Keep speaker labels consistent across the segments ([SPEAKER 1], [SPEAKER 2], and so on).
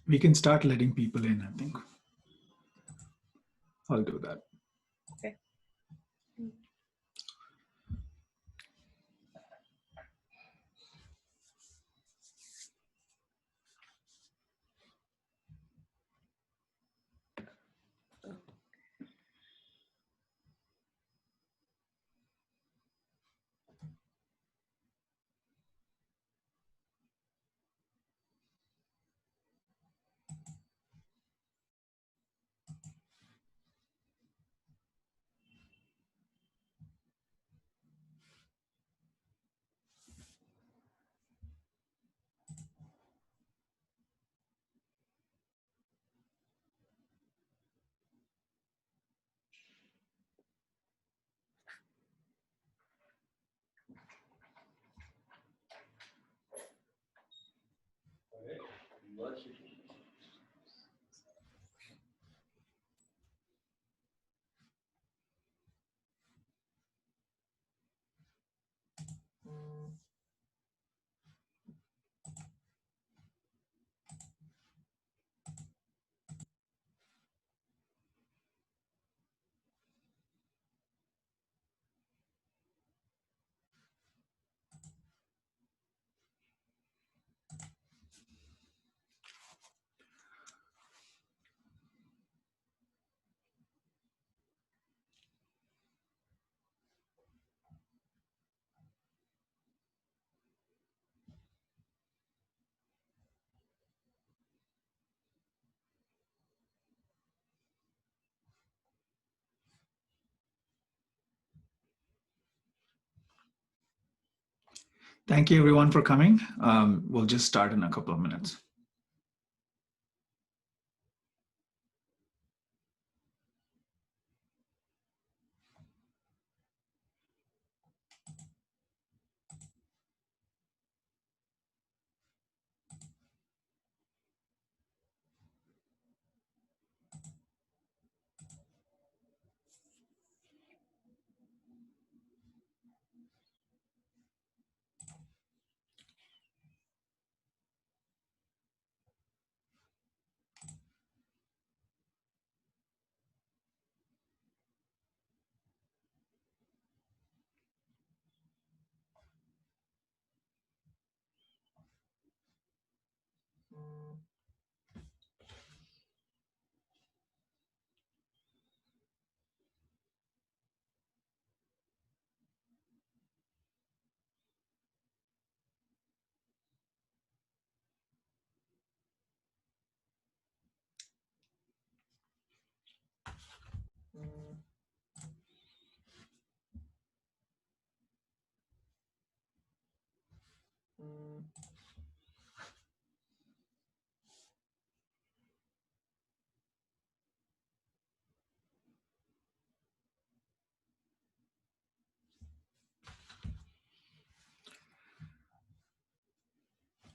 [SPEAKER 1] We can start letting people in, I think. I'll do that.
[SPEAKER 2] Okay.
[SPEAKER 1] Thank you everyone for coming. We'll just start in a couple of minutes.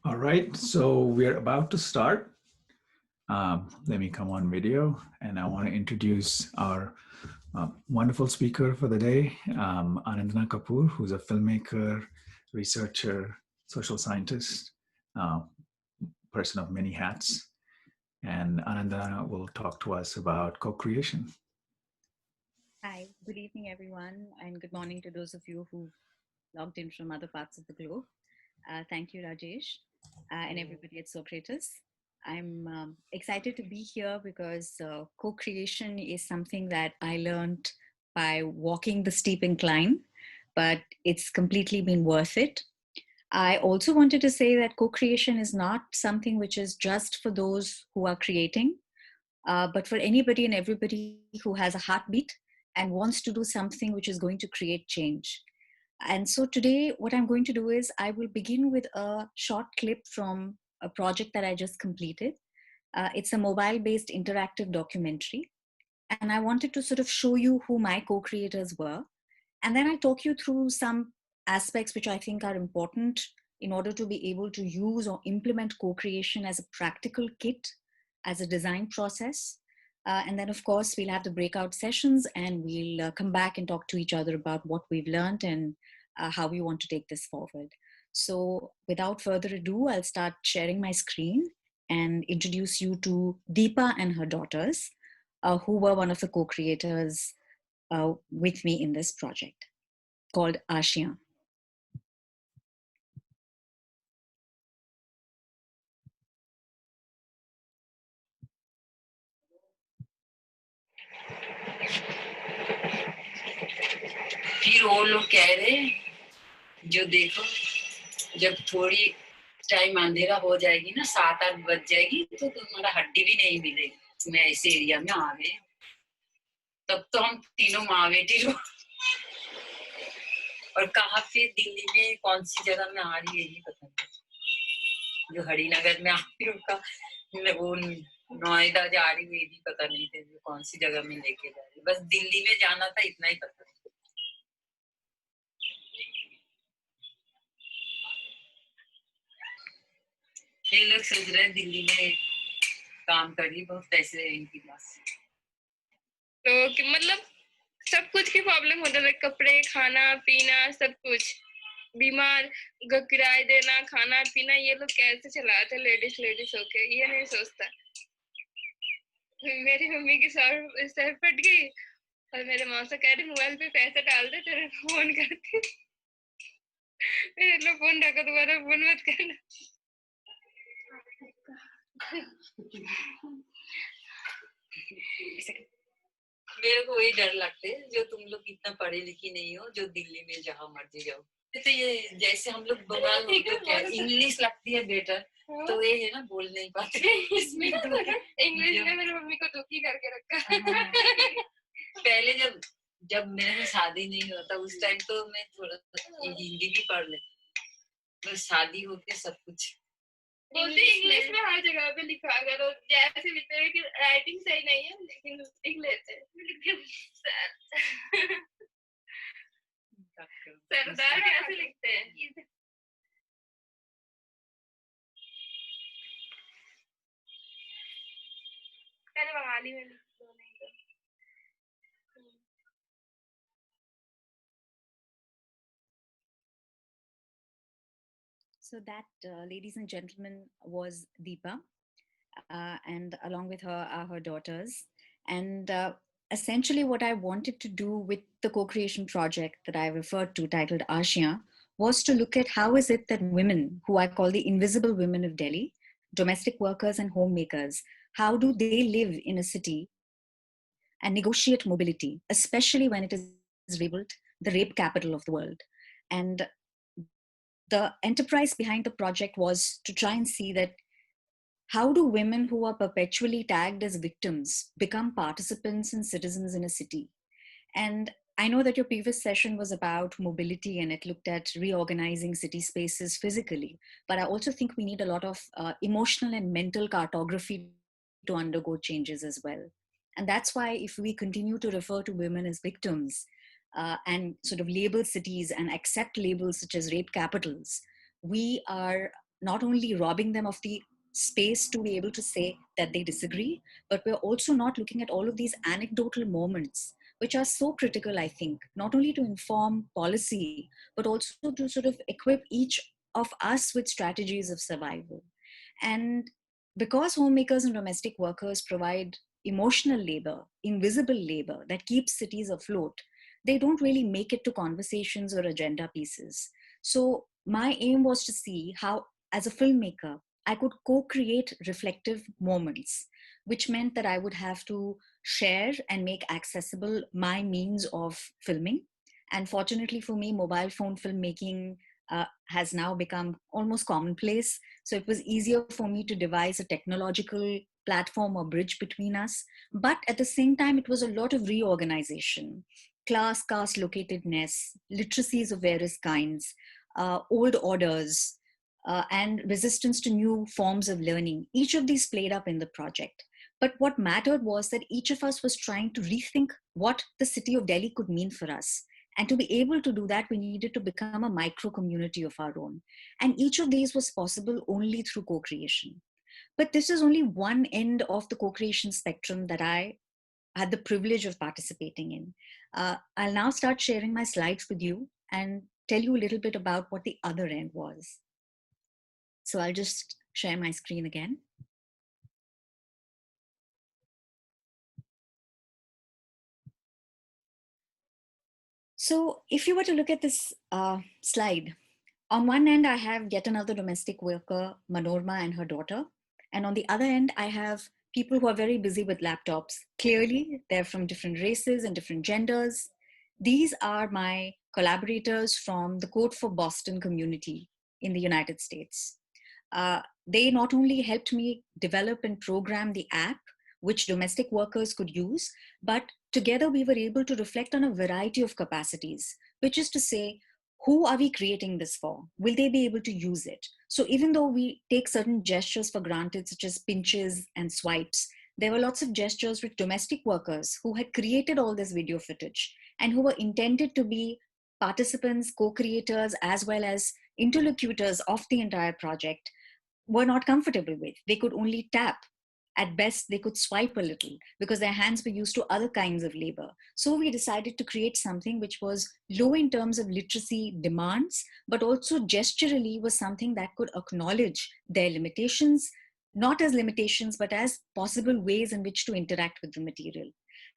[SPEAKER 1] All right, so we're about to start. Let me come on video, and I want to introduce our wonderful speaker for the day, Anandana Kapoor, who's a filmmaker, researcher, social scientist, person of many hats. And Anandana will talk to us about co-creation.
[SPEAKER 2] Hi, good evening, everyone, and good morning to those of you who logged in from other parts of the globe. Thank you, Rajesh, and everybody at Socrates. I'm excited to be here because co-creation is something that I learned by walking the steep incline, but it's completely been worth it. I also wanted to say that co-creation is not something which is just for those who are creating, but for anybody and everybody who has a heartbeat and wants to do something which is going to create change. And so today, what I'm going to do is I will begin with a short clip from a project that I just completed. It's a mobile-based interactive documentary. And I wanted to sort of show you who my co-creators were. And then I'll talk you through some aspects which I think are important in order to be able to use or implement co-creation as a practical kit, as a design process. And then, of course, we'll have the breakout sessions and we'll come back and talk to each other about what we've learned and how we want to take this forward. So without further ado, I'll start sharing my screen and introduce you to Deepa and her daughters, who were one of the co-creators with me in this project called Ashiyan.
[SPEAKER 3] फिर वो लोग कह रहे जो देखो जब थोड़ी time अंधेरा हो जाएगी ना 7-8 बज जाएगी तो तुम्हारा हड्डी भी नहीं मिलेगी। मैं ऐसे एरिया में आ गई तब तो हम तीनों माँ बेटी लोग और कहाँ पे दिल्ली में कौन सी जगह में आ रही है ये पता नहीं। जो हरिनगर में आ रही हूँ वो नोएडा जा रही है ये भी पता नहीं थे कौन सी जगह में लेके जा रही। बस दिल्ली में जाना था इतना ही पता। ये लोग सोच रहे हैं दिल्ली में काम करिए बहुत पैसे है इनके पास
[SPEAKER 4] तो मतलब सब कुछ की प्रॉब्लम होता है कपड़े खाना पीना सब कुछ बीमार किराए देना खाना पीना ये लोग कैसे चलाते लेडीज होके ये नहीं सोचता। मेरी मम्मी की सर फट गई और मेरे मौसा कह रहे मोबाइल पे पैसे डाल दे तेरे फोन करती मेरे लोग फोन ढका दोबारा फोन मत करना।
[SPEAKER 3] मेरे को वही डर लगते है जो तुम लोग इतना पढ़े लिखी नहीं हो जो दिल्ली में जहाँ मर्जी जाओ तो ये जैसे हम लोग बंगाल में तो क्या इंग्लिश लगती है बेटर तो ये है ना बोल नहीं पाते इसमें
[SPEAKER 4] इंग्लिश ने मेरी मम्मी को दुखी करके रखा।
[SPEAKER 3] पहले जब मेरे शादी नहीं हुआ था उस टाइम तो मैं थोड़ा हिंदी भी पढ़ ले तो शादी होके सब कुछ
[SPEAKER 4] बोलते इंग्लिश में हर जगह पे लिखा करो जैसे लिखते कि राइटिंग सही नहीं है लेकिन लिख लेते सरदार कैसे लिखते हैं पहले बंगाली में लिख दो नहीं तो
[SPEAKER 2] So that, ladies and gentlemen, was Deepa, and along with her are her daughters. And essentially, what I wanted to do with the co-creation project that I referred to, titled Ashiyan, was to look at how is it that women, who I call the invisible women of Delhi, domestic workers and homemakers, how do they live in a city and negotiate mobility, especially when it is labeled the rape capital of the world. And the enterprise behind the project was to try and see that how do women who are perpetually tagged as victims become participants and citizens in a city? And I know that your previous session was about mobility and it looked at reorganizing city spaces physically, but I also think we need a lot of emotional and mental cartography to undergo changes as well. And that's why if we continue to refer to women as victims, and sort of label cities and accept labels such as rape capitals, we are not only robbing them of the space to be able to say that they disagree, but we're also not looking at all of these anecdotal moments, which are so critical, I think, not only to inform policy, but also to sort of equip each of us with strategies of survival. And because homemakers and domestic workers provide emotional labor, invisible labor that keeps cities afloat, they don't really make it to conversations or agenda pieces. So my aim was to see how, as a filmmaker, I could co-create reflective moments, which meant that I would have to share and make accessible my means of filming. And fortunately for me, mobile phone filmmaking has now become almost commonplace. So it was easier for me to devise a technological platform or bridge between us. But at the same time, it was a lot of reorganization, class, caste, locatedness, literacies of various kinds, old orders, and resistance to new forms of learning. Each of these played up in the project. But what mattered was that each of us was trying to rethink what the city of Delhi could mean for us. And to be able to do that, we needed to become a micro community of our own. And each of these was possible only through co creation. But this is only one end of the co creation spectrum that I had the privilege of participating in. I'll now start sharing my slides with you and tell you a little bit about what the other end was. So I'll just share my screen again. So if you were to look at this slide, on one end, I have yet another domestic worker, Manorma, and her daughter. And on the other end, I have people who are very busy with laptops. Clearly, they're from different races and different genders. These are my collaborators from the Code for Boston community in the United States. They not only helped me develop and program the app, which domestic workers could use, but together we were able to reflect on a variety of capacities, which is to say, who are we creating this for? Will they be able to use it? So even though we take certain gestures for granted, such as pinches and swipes, there were lots of gestures with domestic workers who had created all this video footage and who were intended to be participants, co-creators, as well as interlocutors of the entire project, were not comfortable with. They could only tap. At best, they could swipe a little because their hands were used to other kinds of labor. So we decided to create something which was low in terms of literacy demands, but also gesturally was something that could acknowledge their limitations, not as limitations, but as possible ways in which to interact with the material.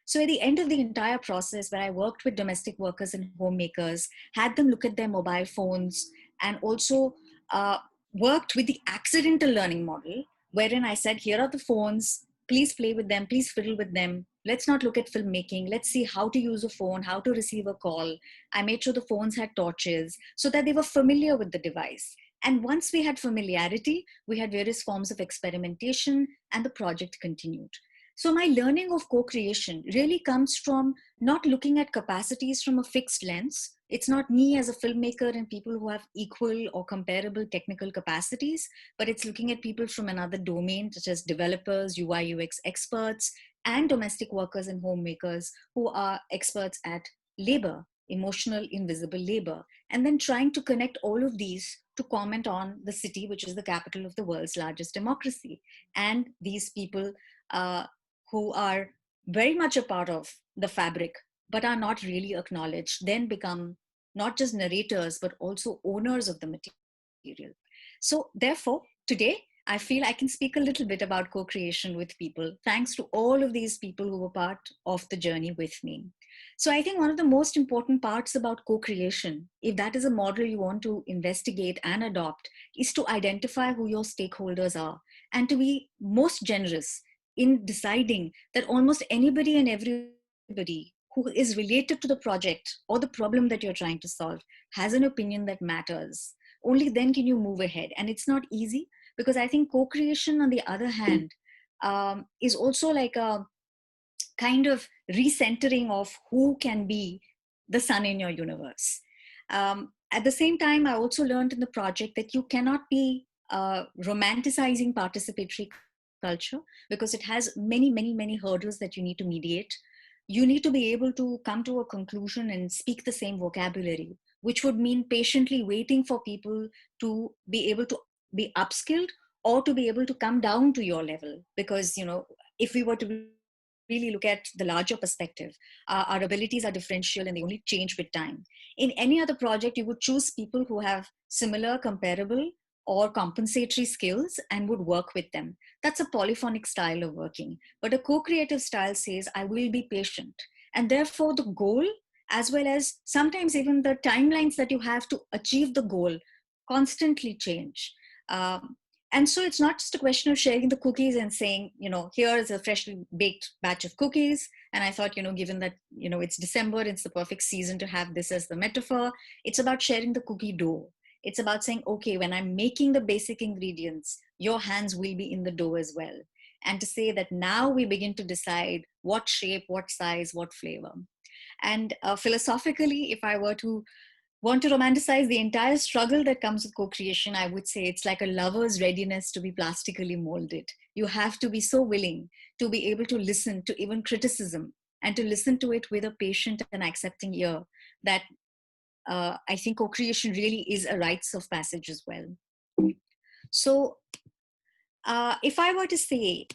[SPEAKER 2] So at the end of the entire process, where I worked with domestic workers and homemakers, had them look at their mobile phones, and also uh, worked with the accidental learning model, wherein I said, here are the phones, please play with them, please fiddle with them. Let's not look at filmmaking. Let's see how to use a phone, how to receive a call. I made sure the phones had torches so that they were familiar with the device. And once we had familiarity, we had various forms of experimentation, and the project continued. So my learning of co-creation really comes from not looking at capacities from a fixed lens. It's not me as a filmmaker and people who have equal or comparable technical capacities, but it's looking at people from another domain, such as developers, UI, UX experts, and domestic workers and homemakers who are experts at labor, emotional, invisible labor, and then trying to connect all of these to comment on the city, which is the capital of the world's largest democracy. And these people who are very much a part of the fabric, but are not really acknowledged, then become not just narrators, but also owners of the material. So therefore, today, I feel I can speak a little bit about co-creation with people, thanks to all of these people who were part of the journey with me. So I think one of the most important parts about co-creation, if that is a model you want to investigate and adopt, is to identify who your stakeholders are and to be most generous in deciding that almost anybody and everybody who is related to the project or the problem that you're trying to solve has an opinion that matters. Only then can you move ahead. And it's not easy, because I think co-creation, on the other hand, is also like a kind of recentering of who can be the sun in your universe. At the same time, I also learned in the project that you cannot be romanticizing participatory culture, because it has many, many, many hurdles that you need to mediate. You need to be able to come to a conclusion and speak the same vocabulary, which would mean patiently waiting for people to be able to be upskilled or to be able to come down to your level. Because, if we were to really look at the larger perspective, our abilities are differential and they only change with time. In any other project, you would choose people who have similar, comparable, or compensatory skills and would work with them. That's a polyphonic style of working. But a co-creative style says, I will be patient. And therefore, the goal, as well as sometimes even the timelines that you have to achieve the goal, constantly change. And so it's not just a question of sharing the cookies and saying, here is a freshly baked batch of cookies. And I thought, given that, it's December, it's the perfect season to have this as the metaphor. It's about sharing the cookie dough. It's about saying, okay, when I'm making the basic ingredients, your hands will be in the dough as well. And to say that now we begin to decide what shape, what size, what flavor. And philosophically, if I were to want to romanticize the entire struggle that comes with co-creation, I would say it's like a lover's readiness to be plastically molded. You have to be so willing to be able to listen to even criticism and to listen to it with a patient and accepting ear, that I think co-creation really is a rites of passage as well. So if I were to say,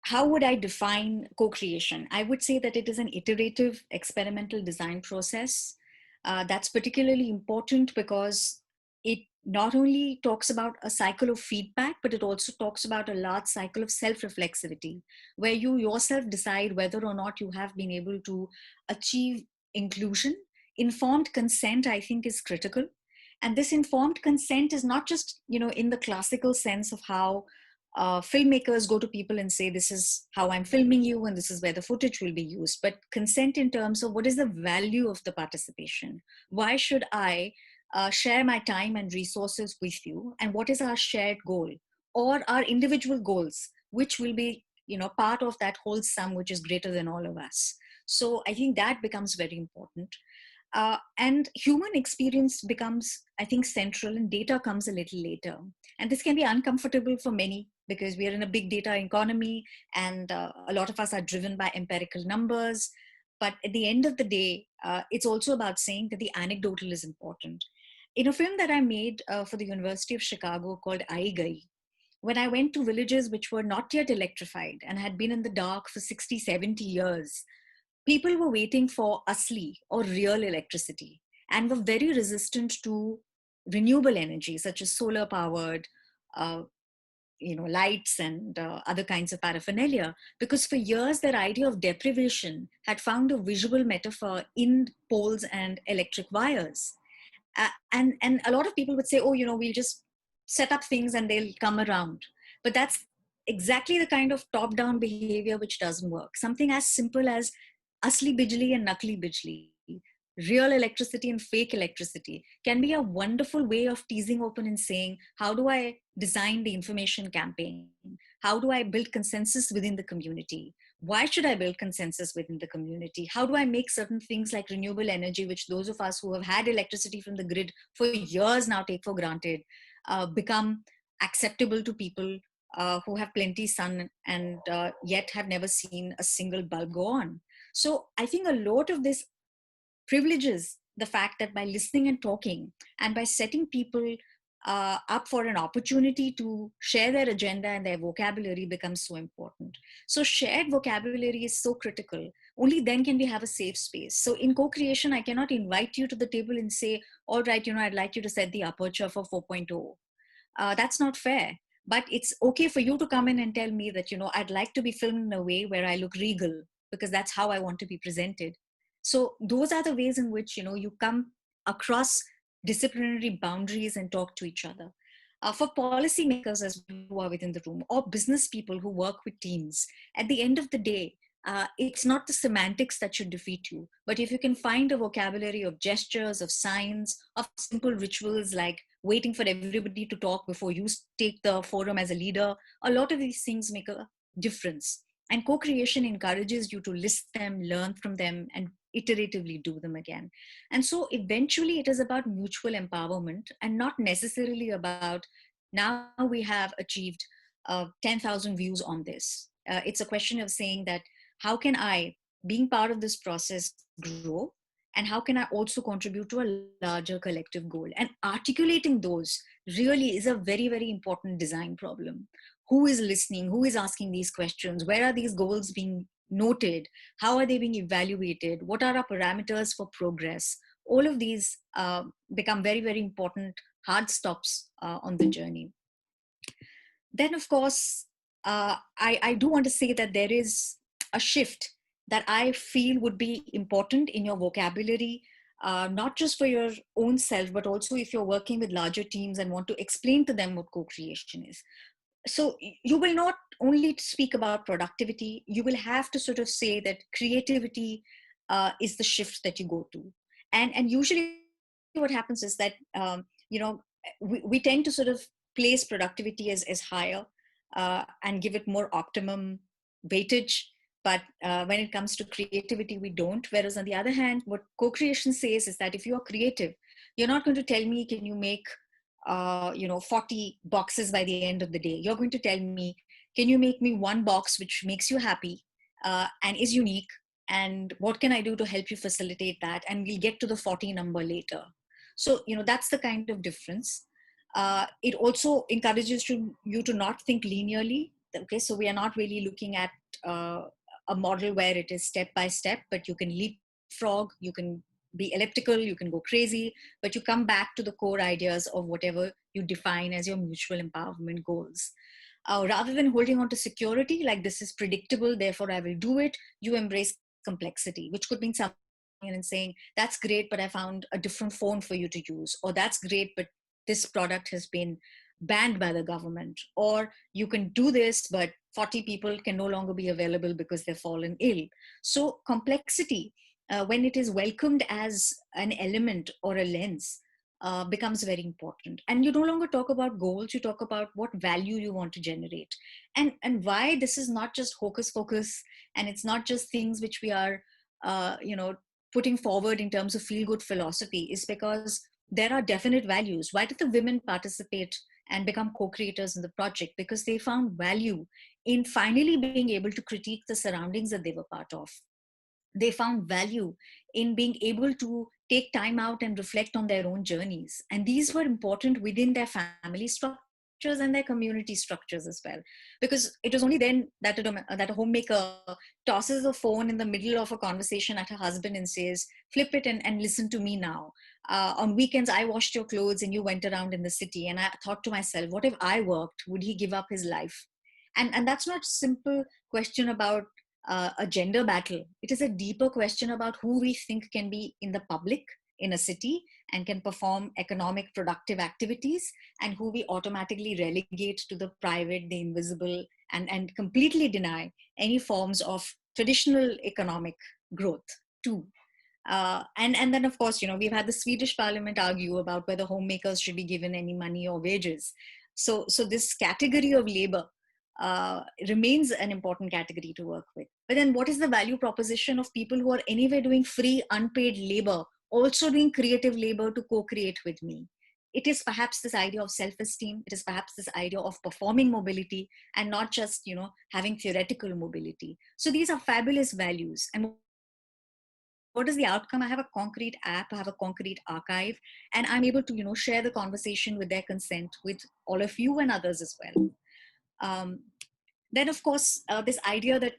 [SPEAKER 2] how would I define co-creation? I would say that it is an iterative experimental design process. That's particularly important because it not only talks about a cycle of feedback, but it also talks about a large cycle of self-reflexivity, where you yourself decide whether or not you have been able to achieve inclusion informed consent, I think, is critical. And this informed consent is not just, in the classical sense of how filmmakers go to people and say, this is how I'm filming you and this is where the footage will be used, but consent in terms of what is the value of the participation. Why should I share my time and resources with you, and what is our shared goal or our individual goals, which will be part of that whole sum which is greater than all of us. So I think that becomes very important. And human experience becomes, I think, central, and data comes a little later. And this can be uncomfortable for many because we are in a big data economy, and a lot of us are driven by empirical numbers. But at the end of the day, it's also about saying that the anecdotal is important. In a film that I made for the University of Chicago called Ai Gai, when I went to villages which were not yet electrified and had been in the dark for 60, 70 years, people were waiting for asli or real electricity and were very resistant to renewable energy such as solar powered uh, lights and other kinds of paraphernalia, because for years their idea of deprivation had found a visual metaphor in poles and electric wires. And a lot of people would say, oh, we'll just set up things and they'll come around. But that's exactly the kind of top down behavior which doesn't work. Something as simple as asli bijli and nakli bijli, real electricity and fake electricity, can be a wonderful way of teasing open and saying, how do I design the information campaign? How do I build consensus within the community? Why should I build consensus within the community? How do I make certain things like renewable energy, which those of us who have had electricity from the grid for years now take for granted, become acceptable to people who have plenty sun and yet have never seen a single bulb go on? So I think a lot of this privileges the fact that by listening and talking and by setting people up for an opportunity to share their agenda, and their vocabulary becomes so important. So shared vocabulary is so critical. Only then can we have a safe space. So in co-creation, I cannot invite you to the table and say, all right, I'd like you to set the aperture for 4.0. That's not fair. But it's okay for you to come in and tell me that, I'd like to be filmed in a way where I look regal because that's how I want to be presented. So those are the ways in which, you come across disciplinary boundaries and talk to each other. For policymakers as well who are within the room, or business people who work with teams, at the end of the day, it's not the semantics that should defeat you, but if you can find a vocabulary of gestures, of signs, of simple rituals like waiting for everybody to talk before you take the forum as a leader, a lot of these things make a difference. And co-creation encourages you to list them, learn from them, and iteratively do them again. And so eventually it is about mutual empowerment and not necessarily about now we have achieved 10,000 views on this. It's a question of saying that how can I, being part of this process, grow? And how can I also contribute to a larger collective goal? And articulating those really is a very, very important design problem. Who is listening? Who is asking these questions? Where are these goals being noted? How are they being evaluated? What are our parameters for progress? All of these become very, very important hard stops on the journey. Then, of course, I do want to say that there is a shift that I feel would be important in your vocabulary, not just for your own self, but also if you're working with larger teams and want to explain to them what co-creation is. So you will not only speak about productivity, you will have to sort of say that creativity is the shift that you go to. And usually what happens is that, we tend to sort of place productivity as higher and give it more optimum weightage. But when it comes to creativity, we don't. Whereas on the other hand, what co-creation says is that if you are creative, you're not going to tell me, can you make 40 boxes by the end of the day? You're going to tell me, can you make me one box which makes you happy and is unique? And what can I do to help you facilitate that? And we'll get to the 40 number later. So, that's the kind of difference. It also encourages you to not think linearly. Okay, so we are not really looking at a model where it is step by step, but you can leapfrog, you can be elliptical, you can go crazy, but you come back to the core ideas of whatever you define as your mutual empowerment goals. Rather than holding on to security, like this is predictable, therefore I will do it, you embrace complexity, which could mean something in and saying, that's great, but I found a different phone for you to use, or that's great, but this product has been banned by the government, or you can do this, but 40 people can no longer be available because they've fallen ill. So complexity, when it is welcomed as an element or a lens, becomes very important. And you no longer talk about goals, you talk about what value you want to generate. And why this is not just hocus pocus, and it's not just things which we are putting forward in terms of feel good philosophy, is because there are definite values. Why did the women participate and become co-creators in the project? Because they found value in finally being able to critique the surroundings that they were part of. They found value in being able to take time out and reflect on their own journeys. And these were important within their family structures and their community structures as well. Because it was only then that that a homemaker tosses a phone in the middle of a conversation at her husband and says, flip it and listen to me now. On weekends, I washed your clothes and you went around in the city. And I thought to myself, what if I worked? Would he give up his life? And that's not a simple question about a gender battle. It is a deeper question about who we think can be in the public in a city and can perform economic productive activities, and who we automatically relegate to the private, the invisible, and completely deny any forms of traditional economic growth too. And then, of course, we've had the Swedish parliament argue about whether homemakers should be given any money or wages. So this category of labor remains an important category to work with. But then what is the value proposition of people who are anyway doing free, unpaid labor, also doing creative labor to co-create with me? It is perhaps this idea of self-esteem. It is perhaps this idea of performing mobility and not just, having theoretical mobility. So these are fabulous values. And what is the outcome? I have a concrete app, I have a concrete archive, and I'm able to, share the conversation with their consent with all of you and others as well. Um, then, of course, this idea that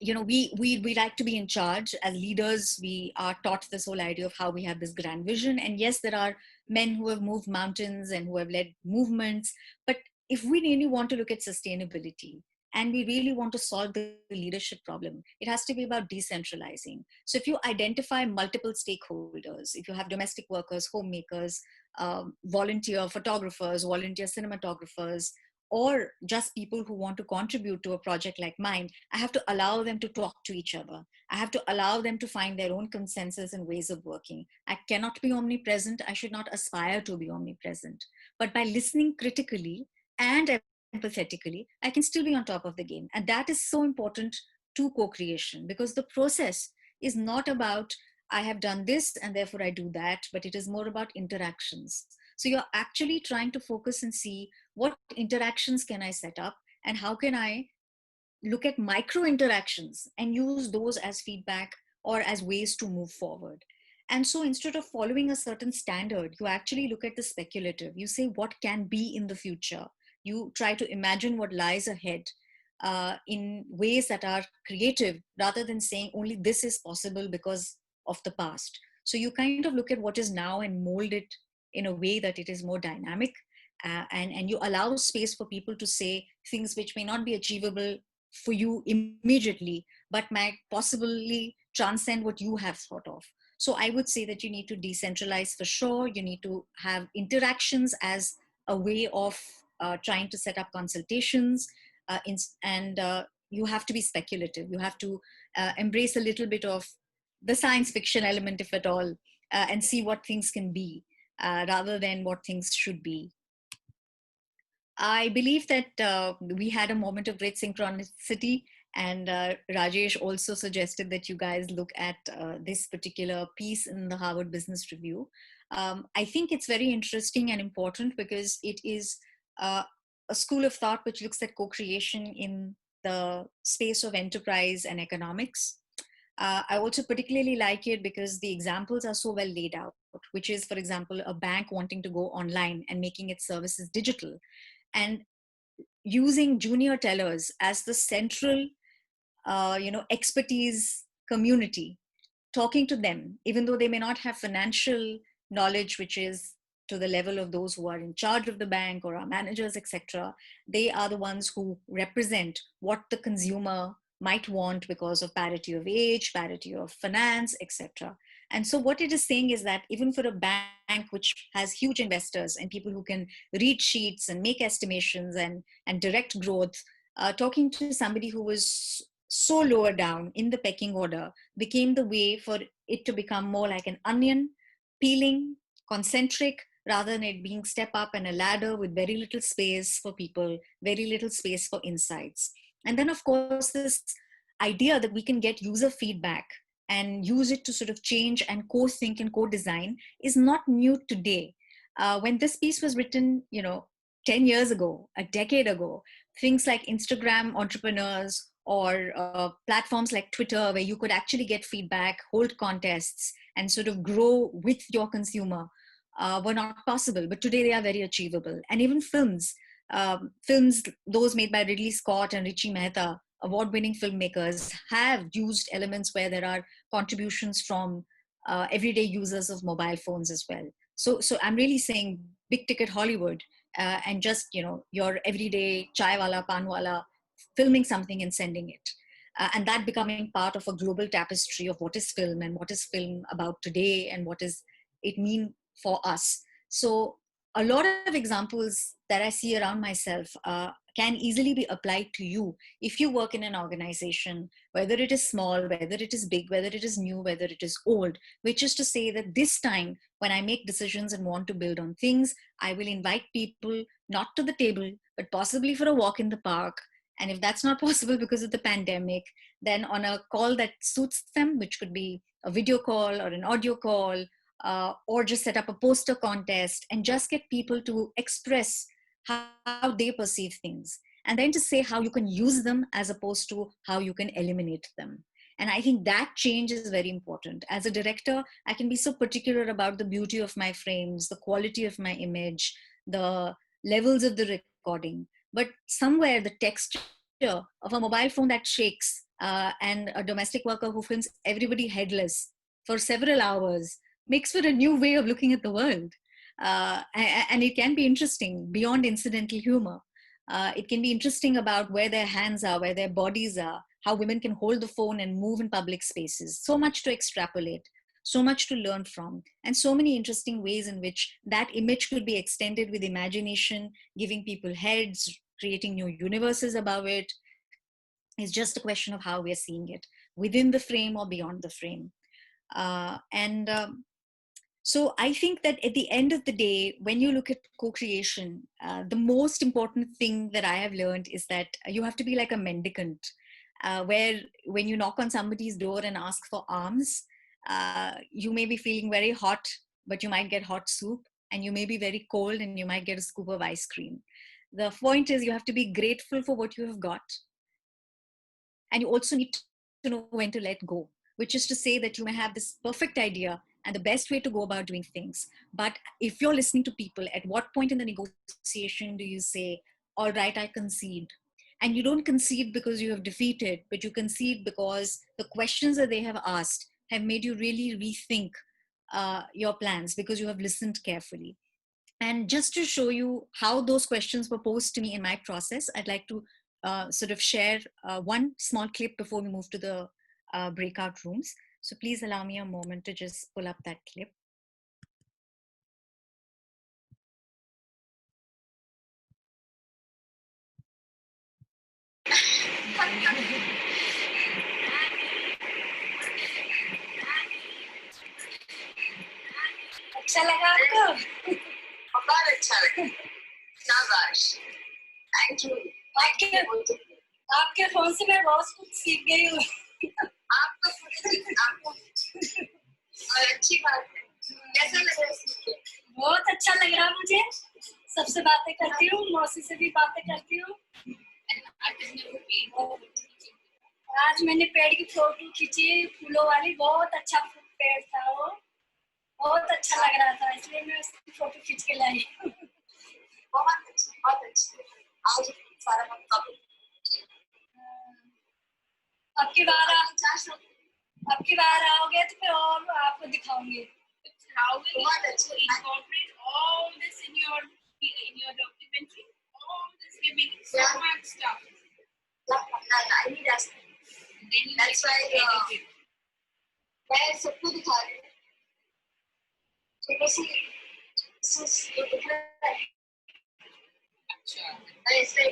[SPEAKER 2] we like to be in charge as leaders. We are taught this whole idea of how we have this grand vision, and yes, there are men who have moved mountains and who have led movements. But if we really want to look at sustainability and we really want to solve the leadership problem, it has to be about decentralizing. So if you identify multiple stakeholders, if you have domestic workers, homemakers, volunteer photographers, volunteer cinematographers, or just people who want to contribute to a project like mine, I have to allow them to talk to each other. I have to allow them to find their own consensus and ways of working. I cannot be omnipresent. I should not aspire to be omnipresent. But by listening critically and empathetically, I can still be on top of the game. And that is so important to co-creation, because the process is not about, I have done this and therefore I do that, but it is more about interactions. So you're actually trying to focus and see, what interactions can I set up, and how can I look at micro interactions and use those as feedback or as ways to move forward. And so instead of following a certain standard, you actually look at the speculative. You say, what can be in the future? You try to imagine what lies ahead in ways that are creative, rather than saying only this is possible because of the past. So you kind of look at what is now and mold it in a way that it is more dynamic, and you allow space for people to say things which may not be achievable for you immediately, but might possibly transcend what you have thought of. So I would say that you need to decentralize for sure. You need to have interactions as a way of trying to set up consultations, and you have to be speculative. You have to embrace a little bit of the science fiction element, if at all, and see what things can be, rather than what things should be. I believe that we had a moment of great synchronicity, and Rajesh also suggested that you guys look at this particular piece in the Harvard Business Review. I think it's very interesting and important because it is a school of thought which looks at co-creation in the space of enterprise and economics. I also particularly like it because the examples are so well laid out, which is, for example, a bank wanting to go online and making its services digital, and using junior tellers as the central expertise community, talking to them, even though they may not have financial knowledge which is to the level of those who are in charge of the bank or our managers, etc. They are the ones who represent what the consumer might want because of parity of age, parity of finance, etc. And so what it is saying is that even for a bank which has huge investors and people who can read sheets and make estimations and direct growth, talking to somebody who was so lower down in the pecking order became the way for it to become more like an onion, peeling, concentric, rather than it being step up and a ladder with very little space for people, very little space for insights. And then, of course, this idea that we can get user feedback and use it to sort of change and co-think and co-design is not new today. When this piece was written, 10 years ago, a decade ago, things like Instagram entrepreneurs or platforms like Twitter, where you could actually get feedback, hold contests, and sort of grow with your consumer, were not possible. But today they are very achievable. And even films, those made by Ridley Scott and Richie Mehta, award-winning filmmakers, have used elements where there are contributions from everyday users of mobile phones as well. So I'm really saying big ticket Hollywood, and just your everyday chai wala, pan wala, filming something and sending it, and that becoming part of a global tapestry of what is film and what is film about today and what does it mean for us. So a lot of examples that I see around myself can easily be applied to you if you work in an organization, whether it is small, whether it is big, whether it is new, whether it is old, which is to say that this time when I make decisions and want to build on things, I will invite people not to the table, but possibly for a walk in the park. And if that's not possible because of the pandemic, then on a call that suits them, which could be a video call or an audio call, or just set up a poster contest and just get people to express how they perceive things, and then to say how you can use them as opposed to how you can eliminate them. And I think that change is very important. As a director, I can be so particular about the beauty of my frames, the quality of my image, the levels of the recording. But somewhere the texture of a mobile phone that shakes, and a domestic worker who films everybody headless for several hours makes for a new way of looking at the world. And it can be interesting beyond incidental humor. It can be interesting about where their hands are, where their bodies are, how women can hold the phone and move in public spaces. So much to extrapolate, so much to learn from, and so many interesting ways in which that image could be extended with imagination, giving people heads, creating new universes above it. It's just a question of how we're seeing it within the frame or beyond the frame. And So I think that at the end of the day, when you look at co-creation, the most important thing that I have learned is that you have to be like a mendicant, where when you knock on somebody's door and ask for alms, you may be feeling very hot, but you might get hot soup, and you may be very cold and you might get a scoop of ice cream. The point is you have to be grateful for what you have got. And you also need to know when to let go, which is to say that you may have this perfect idea and the best way to go about doing things. But if you're listening to people, at what point in the negotiation do you say, all right, I concede? And you don't concede because you have defeated, but you concede because the questions that they have asked have made you really rethink your plans because you have listened carefully. And just to show you how those questions were posed to me in my process, I'd like to sort of share one small clip before we move to the breakout rooms. So please allow me a moment to just pull up that clip. अच्छा लगा आपको? बहुत अच्छा लगा। शाबाश। Thank you. आपके phone से मैं बहुत कुछ सीख गई हूँ। आपको और अच्छी बात है। कैसा लग रहा है सीख के? बहुत अच्छा लग रहा है मुझे। सबसे बातें करती हूँ, मौसी से भी बातें करती हूँ। आज मैंने पेड़ की फोटो खींची, फूलों वाली, बहुत अच्छा पेड़ था वो, बहुत अच्छा लग रहा था, इसलिए मैं उसकी फोटो खींच के लाई। बहुत अच्छा। आज सारा काम कब? अब की बार आओगे तो फिर और आपको दिखाऊंगी। How will you incorporate all this in your documentary? All this giving so much stuff. I need us. That's why मैं सबको दिखा रही हूँ।
[SPEAKER 3] तो बस ये दिख रहा है ऐसे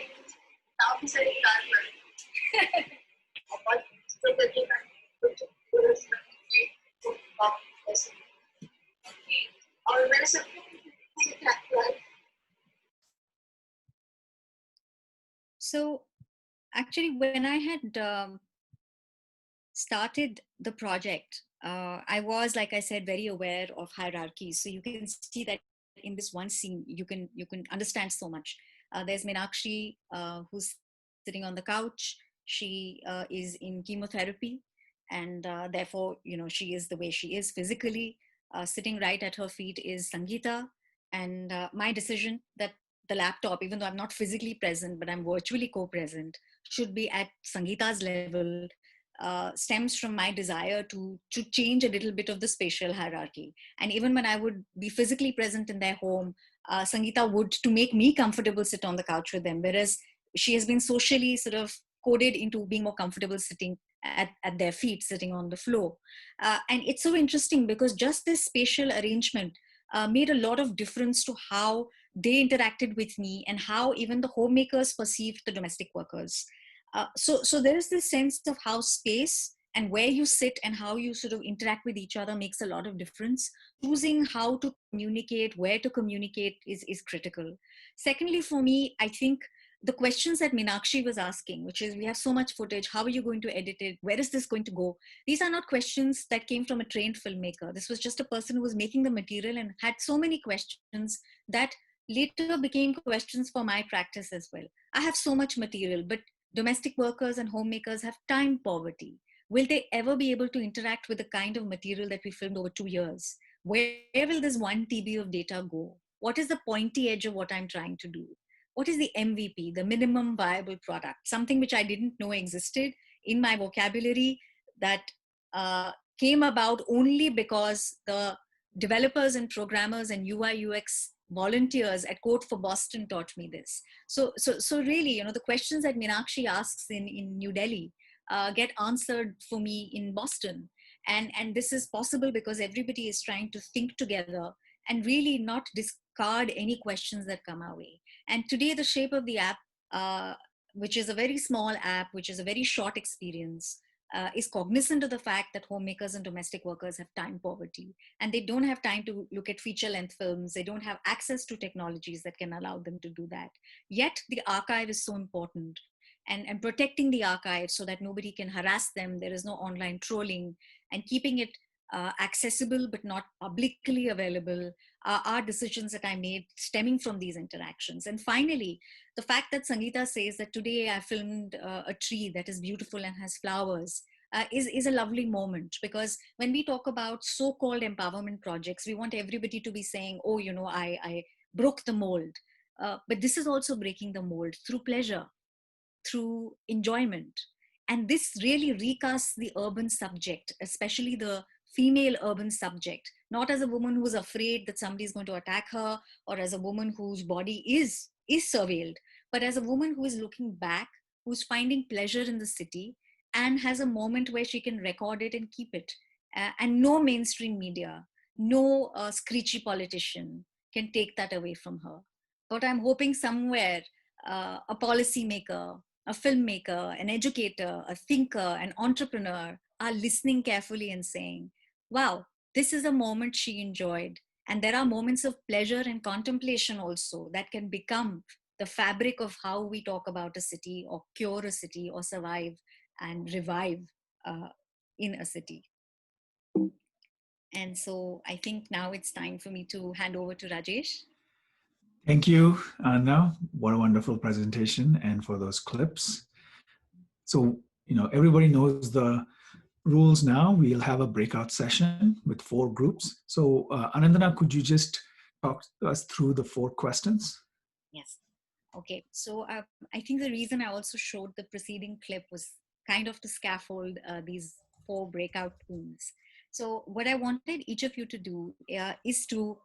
[SPEAKER 3] काफी सारे कार पर और तो करके का कुछ ऐसे और मैंने सबको सिखा दिया
[SPEAKER 2] So actually, when I had started the project, I was, like I said, very aware of hierarchies. So you can see that in this one scene, you can understand so much. There's Meenakshi, who's sitting on the couch. She is in chemotherapy, and therefore, she is the way she is physically. Sitting right at her feet is Sangeeta, and my decision that the laptop, even though I'm not physically present, but I'm virtually co-present, should be at Sangeeta's level, stems from my desire to change a little bit of the spatial hierarchy. And even when I would be physically present in their home, Sangeeta would, to make me comfortable, sit on the couch with them, whereas she has been socially sort of coded into being more comfortable sitting at their feet, sitting on the floor. And it's so interesting because just this spatial arrangement made a lot of difference to how they interacted with me and how even the homemakers perceived the domestic workers. So there is this sense of how space and where you sit and how you sort of interact with each other makes a lot of difference. Choosing how to communicate, where to communicate is critical. Secondly, for me, I think the questions that Meenakshi was asking, which is, we have so much footage, how are you going to edit it? Where is this going to go? These are not questions that came from a trained filmmaker. This was just a person who was making the material and had so many questions that later became questions for my practice as well. I have so much material, but domestic workers and homemakers have time poverty. Will they ever be able to interact with the kind of material that we filmed over 2 years? Where will this 1 TB of data go? What is the pointy edge of what I'm trying to do? What is the MVP, the minimum viable product? Something which I didn't know existed in my vocabulary, that came about only because the developers and programmers and UI UX volunteers at Code for Boston taught me this. So really, the questions that Meenakshi asks in New Delhi get answered for me in Boston. And this is possible because everybody is trying to think together and really not discard any questions that come our way. And today, the shape of the app, which is a very small app, which is a very short experience, is cognizant of the fact that homemakers and domestic workers have time poverty, and they don't have time to look at feature length films. They don't have access to technologies that can allow them to do that. Yet the archive is so important, and protecting the archive so that nobody can harass them. There is no online trolling, and keeping it accessible but not publicly available are decisions that I made stemming from these interactions. And finally, the fact that Sangeeta says that today I filmed a tree that is beautiful and has flowers is a lovely moment, because when we talk about so-called empowerment projects, we want everybody to be saying, oh, I broke the mold. But this is also breaking the mold through pleasure, through enjoyment. And this really recasts the urban subject, especially the female urban subject, not as a woman who's afraid that somebody is going to attack her, or as a woman whose body is surveilled, but as a woman who is looking back, who's finding pleasure in the city, and has a moment where she can record it and keep it. And no mainstream media, no screechy politician can take that away from her. But I'm hoping somewhere a policymaker, a filmmaker, an educator, a thinker, an entrepreneur are listening carefully and saying, wow, this is a moment she enjoyed. And there are moments of pleasure and contemplation also that can become the fabric of how we talk about a city, or cure a city, or survive and revive uh, in a city. And so I think now it's time for me to hand over to Rajesh.
[SPEAKER 1] Thank you, Anna. What a wonderful presentation, and for those clips. So, everybody knows the rules now. We'll have a breakout session with 4 groups. So, Anandana, could you just talk us through the 4 questions?
[SPEAKER 2] Yes. Okay. So I think the reason I also showed the preceding clip was kind of to scaffold these 4 breakout rooms. So what I wanted each of you to do is to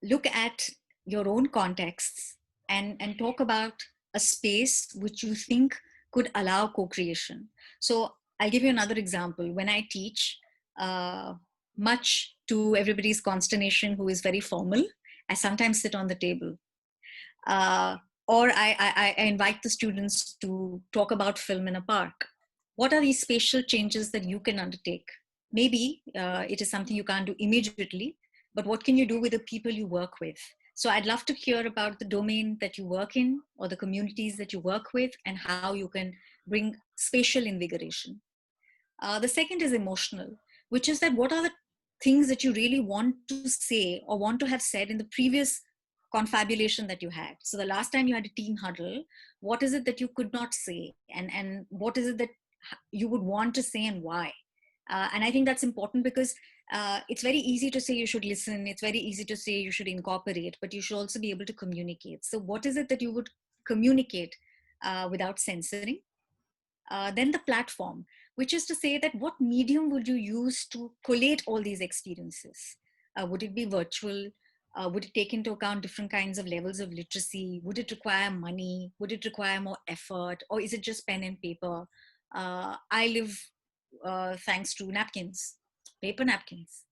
[SPEAKER 2] look at your own contexts and talk about a space which you think could allow co-creation. So I'll give you another example. When I teach, much to everybody's consternation, who is very formal, I sometimes sit on the table. Or I invite the students to talk about film in a park. What are these spatial changes that you can undertake? Maybe it is something you can't do immediately, but what can you do with the people you work with? So I'd love to hear about the domain that you work in or the communities that you work with and how you can bring spatial invigoration. The second is emotional, which is that what are the things that you really want to say or want to have said in the previous confabulation that you had. So the last time you had a team huddle, what is it that you could not say, and what is it that you would want to say and why? And I think that's important because it's very easy to say you should listen. It's very easy to say you should incorporate, but you should also be able to communicate. So what is it that you would communicate without censoring? Then the platform, which is to say that what medium would you use to collate all these experiences? Would it be virtual? Would it take into account different kinds of levels of literacy? Would it require money? Would it require more effort? Or is it just pen and paper? I live thanks to napkins, paper napkins.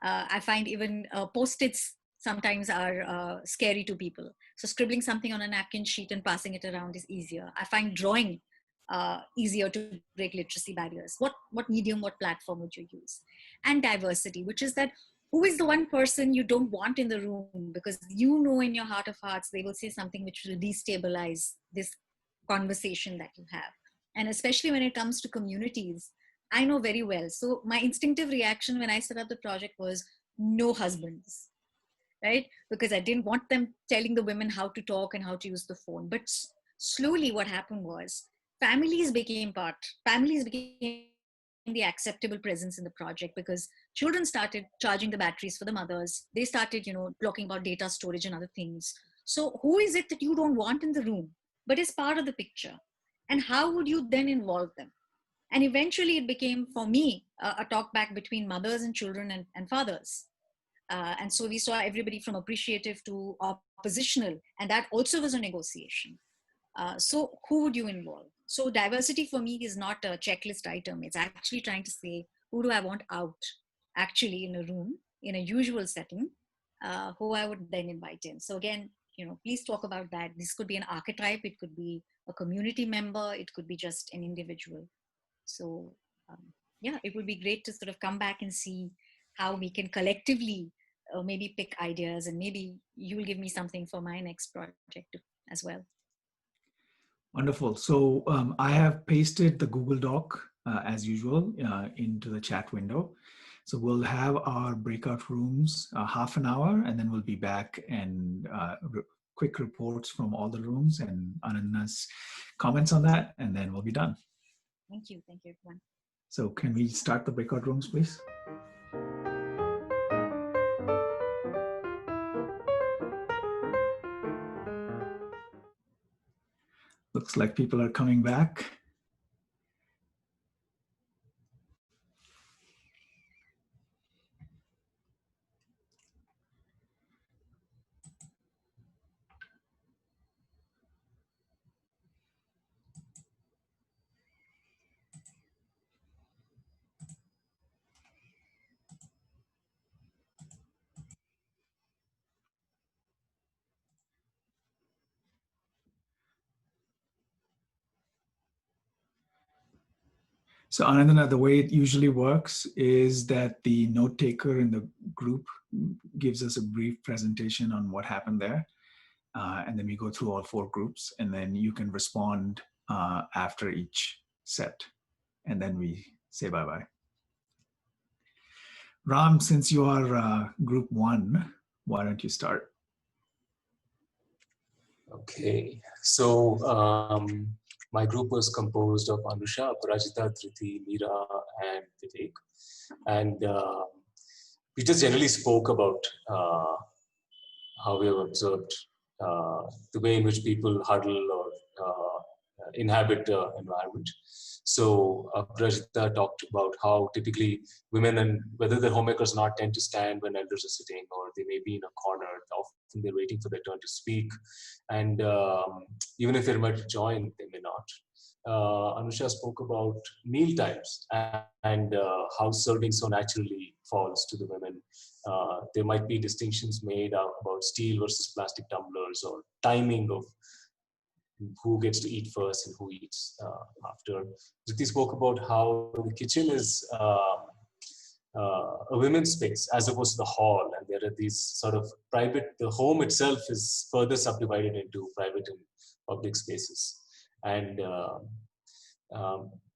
[SPEAKER 2] I find even post-its sometimes are scary to people. So scribbling something on a napkin sheet and passing it around is easier. I find drawing easier to break literacy barriers. What medium, what platform would you use? And diversity, which is that who is the one person you don't want in the room, because you know in your heart of hearts they will say something which will destabilize this conversation that you have. And especially when it comes to communities, I know very well. So my instinctive reaction when I set up the project was no husbands, right? Because I didn't want them telling the women how to talk and how to use the phone. But slowly what happened was families became the acceptable presence in the project, because children started charging the batteries for the mothers. They started, talking about data storage and other things. So who is it that you don't want in the room, but is part of the picture? And how would you then involve them? And eventually it became, for me, a talk back between mothers and children and fathers. And so we saw everybody from appreciative to oppositional, and that also was a negotiation. So who would you involve? So diversity for me is not a checklist item. It's actually trying to say, who do I want out actually in a room, in a usual setting, who I would then invite in. So again, please talk about that. This could be an archetype. It could be a community member. It could be just an individual. So yeah, it would be great to sort of come back and see how we can collectively maybe pick ideas, and maybe you will give me something for my next project as well.
[SPEAKER 1] Wonderful. So I have pasted the Google Doc as usual into the chat window. So we'll have our breakout rooms half an hour, and then we'll be back and quick reports from all the rooms and Anandana's comments on that, and then we'll be done.
[SPEAKER 2] Thank you. Thank you, everyone.
[SPEAKER 1] So can we start the breakout rooms, please? Looks like people are coming back. So Anandana, the way it usually works is that the note taker in the group gives us a brief presentation on what happened there. And then we go through all 4 groups, and then you can respond after each set. And then we say bye-bye. Ram, since you are group 1, why don't you start?
[SPEAKER 5] Okay, so my group was composed of Anusha, Parajita, Triti, Meera, and Vivek. And we just generally spoke about how we have observed the way in which people huddle or inhabit environment. So Prajita talked about how typically women, and whether they're homemakers or not, tend to stand when elders are sitting, or they may be in a corner. Often they're waiting for their turn to speak, and even if they're invited to join, they may not. Anusha spoke about meal times and how serving so naturally falls to the women. There might be distinctions made about steel versus plastic tumblers, or timing of who gets to eat first and who eats after. Jyoti spoke about how the kitchen is a women's space as opposed to the hall, and there are these sort of private, the home itself is further subdivided into private and public spaces. And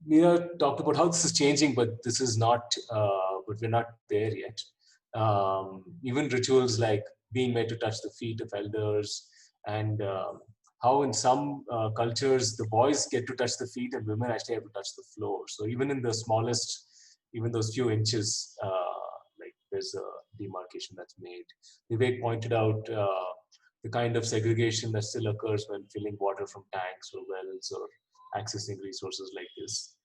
[SPEAKER 5] Mira talked about how this is changing, but this is not, but we're not there yet. Even rituals like being made to touch the feet of elders, and how in some cultures the boys get to touch the feet and women actually have to touch the floor. So even in the smallest, even those few inches, like there's a demarcation that's made. Vivek pointed out the kind of segregation that still occurs when filling water from tanks or wells, or accessing resources like this.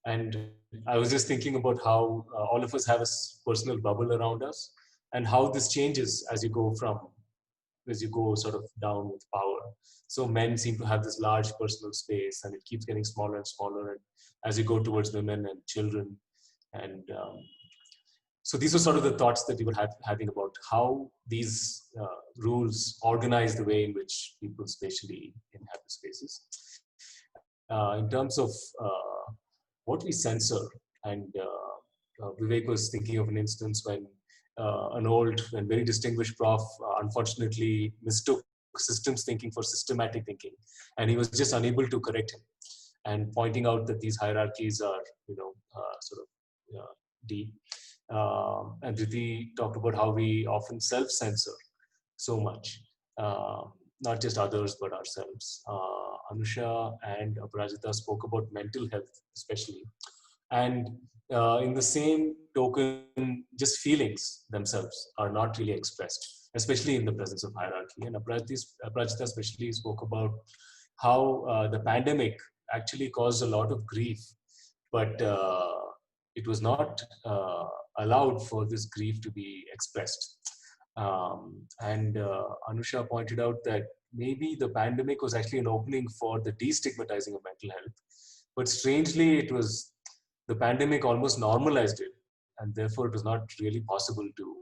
[SPEAKER 5] And I was just thinking about how all of us have a personal bubble around us, and how this changes as you go sort of down with power. So men seem to have this large personal space, and it keeps getting smaller and smaller, and as you go towards women and children. And so these are sort of the thoughts that we were having about how these rules organize the way in which people spatially inhabit spaces. In terms of what we censor, and Vivek was thinking of an instance when an old and very distinguished prof unfortunately mistook systems thinking for systematic thinking, and he was just unable to correct him, and pointing out that these hierarchies are, sort of deep. And Riti talked about how we often self-censor so much, not just others but ourselves. Anusha and Aparajita spoke about mental health especially, and in the same token, just feelings themselves are not really expressed, especially in the presence of hierarchy. And Aparajita especially spoke about how the pandemic actually caused a lot of grief, but it was not allowed for this grief to be expressed. And Anusha pointed out that maybe the pandemic was actually an opening for the destigmatizing of mental health, but strangely, the pandemic almost normalized it, and therefore it was not really possible to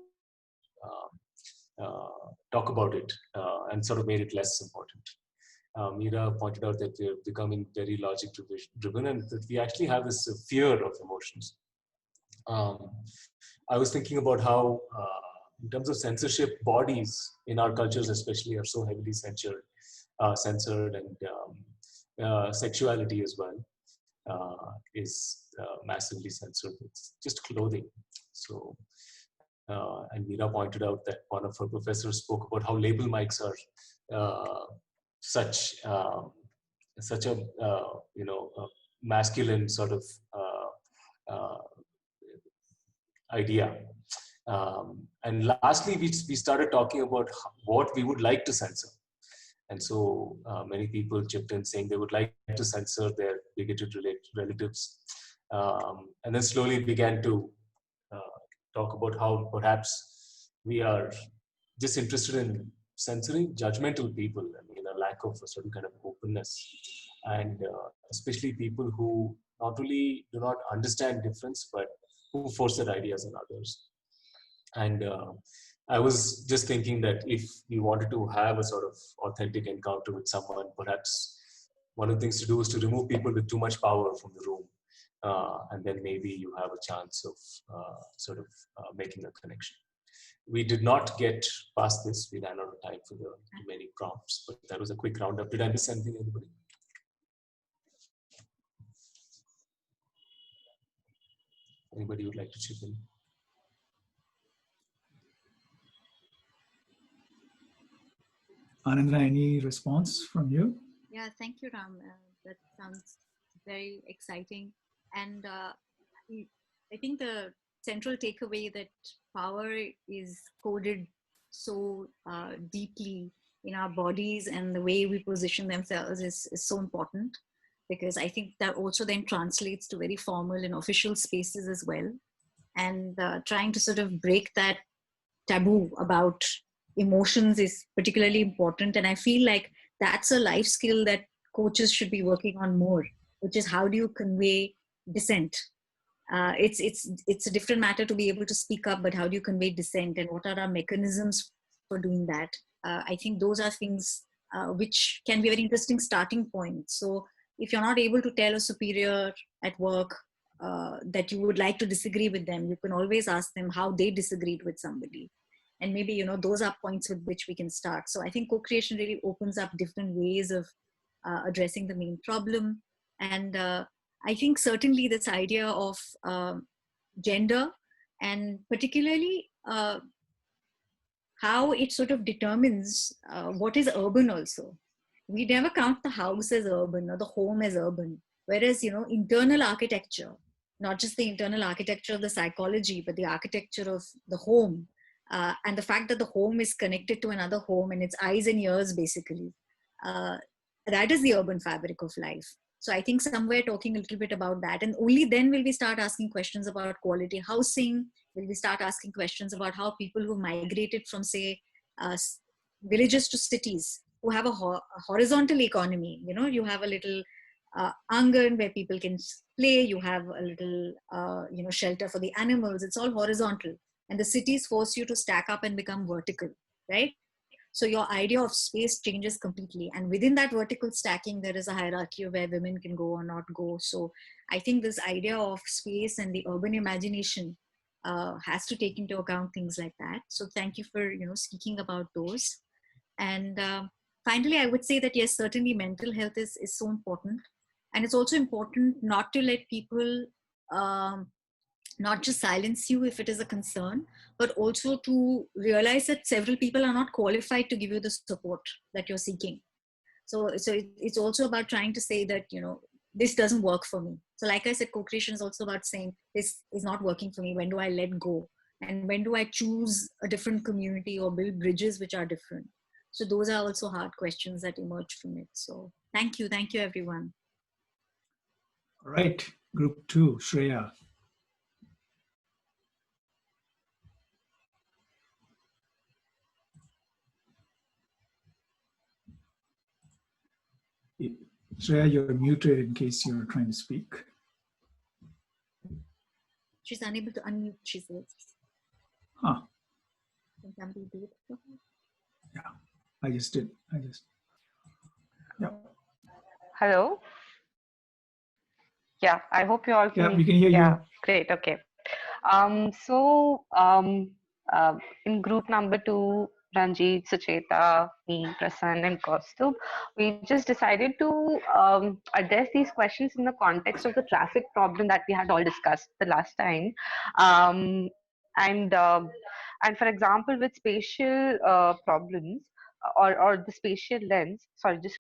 [SPEAKER 5] talk about it, and sort of made it less important. Mira pointed out that we're becoming very logic driven, and that we actually have this fear of emotions. I was thinking about how, in terms of censorship, bodies in our cultures especially are so heavily censored, and sexuality as well is massively censored. It's just clothing. So, and Mira pointed out that one of her professors spoke about how label mics are such a masculine sort of idea. And lastly, we started talking about what we would like to censor. And so many people chipped in saying they would like to censor their bigoted relatives. And then slowly began to talk about how perhaps we are just interested in censoring judgmental people, a lack of a certain kind of openness. And especially people who not only do not understand difference, but who force their ideas on others. And I was just thinking that if we wanted to have a sort of authentic encounter with someone, perhaps one of the things to do is to remove people with too much power from the room. And then maybe you have a chance of making a connection. We did not get past this. We ran out of time for the remaining prompts, but that was a quick roundup. Did I miss anything, anybody? Anybody would like to chip in?
[SPEAKER 1] Anandana, any response from you?
[SPEAKER 2] Yeah, thank you, Ram. That sounds very exciting. And I think the central takeaway that power is coded so deeply in our bodies and the way we position themselves is so important, because I think that also then translates to very formal and official spaces as well. And trying to sort of break that taboo about emotions is particularly important. And I feel like that's a life skill that coaches should be working on more, which is how do you convey dissent. It's a different matter to be able to speak up, but how do you convey dissent, and what are our mechanisms for doing that? I think those are things which can be a very interesting starting point. So if you're not able to tell a superior at work that you would like to disagree with them, you can always ask them how they disagreed with somebody, and maybe those are points with which we can start. So I think co-creation really opens up different ways of addressing the main problem. And I think certainly this idea of gender, and particularly how it sort of determines what is urban also. We never count the house as urban or the home as urban. Whereas, internal architecture, not just the internal architecture of the psychology, but the architecture of the home, and the fact that the home is connected to another home and its eyes and ears, basically, uh, that is the urban fabric of life. So I think somewhere talking a little bit about that, and only then will we start asking questions about quality housing, will we start asking questions about how people who migrated from, say, uh, villages to cities, who have a horizontal economy, you have a little angan where people can play, you have a little shelter for the animals, it's all horizontal, and the cities force you to stack up and become vertical, right? So your idea of space changes completely, and within that vertical stacking there is a hierarchy of where women can go or not go. So I think this idea of space and the urban imagination has to take into account things like that. So thank you for speaking about those. And finally, I would say that yes, certainly mental health is so important, and it's also important not to let people um, not just silence you if it is a concern, but also to realize that several people are not qualified to give you the support that you're seeking. So it's also about trying to say that this doesn't work for me. So like I said, co-creation is also about saying this is not working for me. When do I let go, and when do I choose a different community or build bridges which are different? So those are also hard questions that emerge from it. So thank you everyone.
[SPEAKER 1] All right, group 2, Shreya. Shreya, you're muted in case you're trying to speak.
[SPEAKER 2] She's unable to unmute, she says.
[SPEAKER 1] Huh.
[SPEAKER 2] Can somebody do it for her?
[SPEAKER 1] Yeah, I just did. Yeah.
[SPEAKER 6] Hello. Yeah, I hope you all can.
[SPEAKER 1] Yeah, we can hear you.
[SPEAKER 6] Yeah, great. Okay. So in group number 2, Ranjit, Sucheta, me, Prasann, and Kaustubh, we just decided to address these questions in the context of the traffic problem that we had all discussed the last time. And for example, with spatial problems or the spatial lens, sorry, just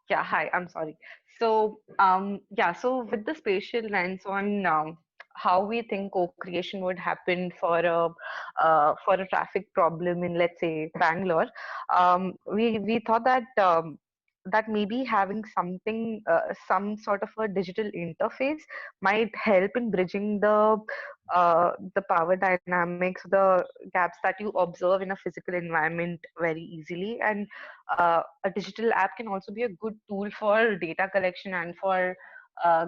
[SPEAKER 6] yeah, hi, I'm sorry. So, so with the spatial lens on how we think co-creation would happen for a traffic problem in, let's say, Bangalore, we thought that that maybe having something, some sort of a digital interface might help in bridging the power dynamics, the gaps that you observe in a physical environment very easily. And a digital app can also be a good tool for data collection and for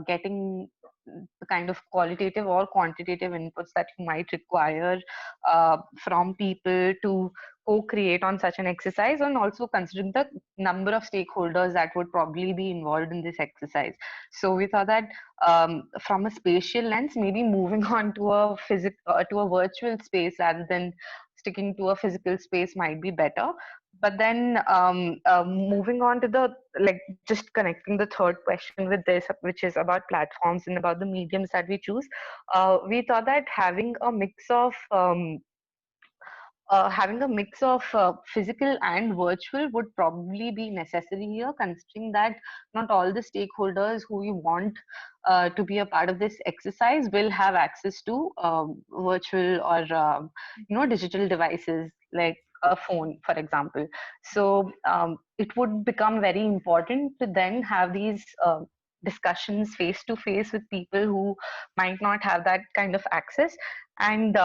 [SPEAKER 6] getting the kind of qualitative or quantitative inputs that you might require from people to co-create on such an exercise, and also considering the number of stakeholders that would probably be involved in this exercise. So we thought that from a spatial lens, maybe moving on to a virtual space rather than sticking to a physical space might be better. But then moving on to the, like, just connecting the third question with this, which is about platforms and about the mediums that we choose, we thought that having a mix of having a mix of physical and virtual would probably be necessary here, considering that not all the stakeholders who you want to be a part of this exercise will have access to virtual or digital devices like a phone, for example. So it would become very important to then have these discussions face to face with people who might not have that kind of access, and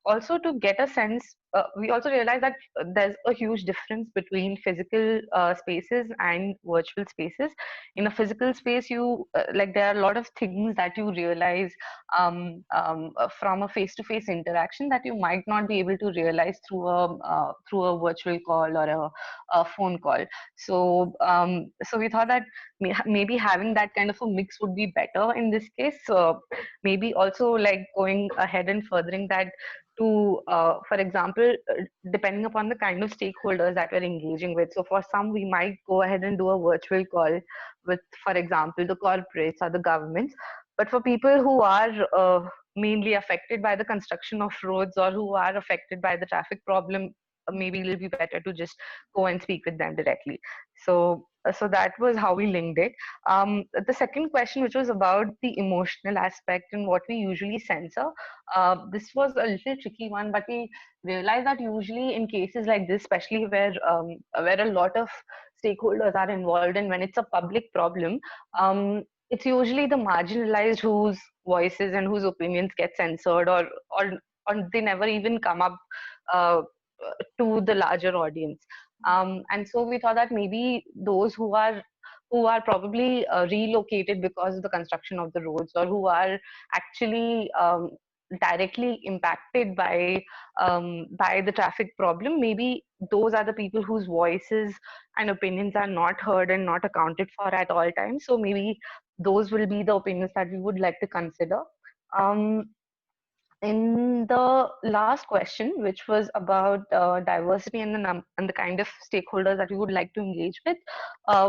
[SPEAKER 6] also to get a sense. We also realize that there's a huge difference between physical spaces and virtual spaces. In a physical space, you like there are a lot of things that you realize from a face-to-face interaction that you might not be able to realize through a virtual call or a phone call. So we thought that maybe having that kind of a mix would be better in this case. Maybe also like going ahead and furthering that to, for example, depending upon the kind of stakeholders that we're engaging with. So for some, we might go ahead and do a virtual call with, for example, the corporates or the governments. But for people who are mainly affected by the construction of roads or who are affected by the traffic problem, maybe it'll be better to just go and speak with them directly. So that was how we linked it. The second question, which was about the emotional aspect and what we usually censor, this was a little tricky one, but we realized that usually in cases like this, especially where a lot of stakeholders are involved and when it's a public problem, it's usually the marginalized whose voices and whose opinions get censored, or they never even come up uh, to the larger audience. And so we thought that maybe those who are probably relocated because of the construction of the roads, or who are actually directly impacted by the traffic problem, maybe those are the people whose voices and opinions are not heard and not accounted for at all times. So maybe those will be the opinions that we would like to consider. Um, in the last question, which was about diversity and and the kind of stakeholders that we would like to engage with,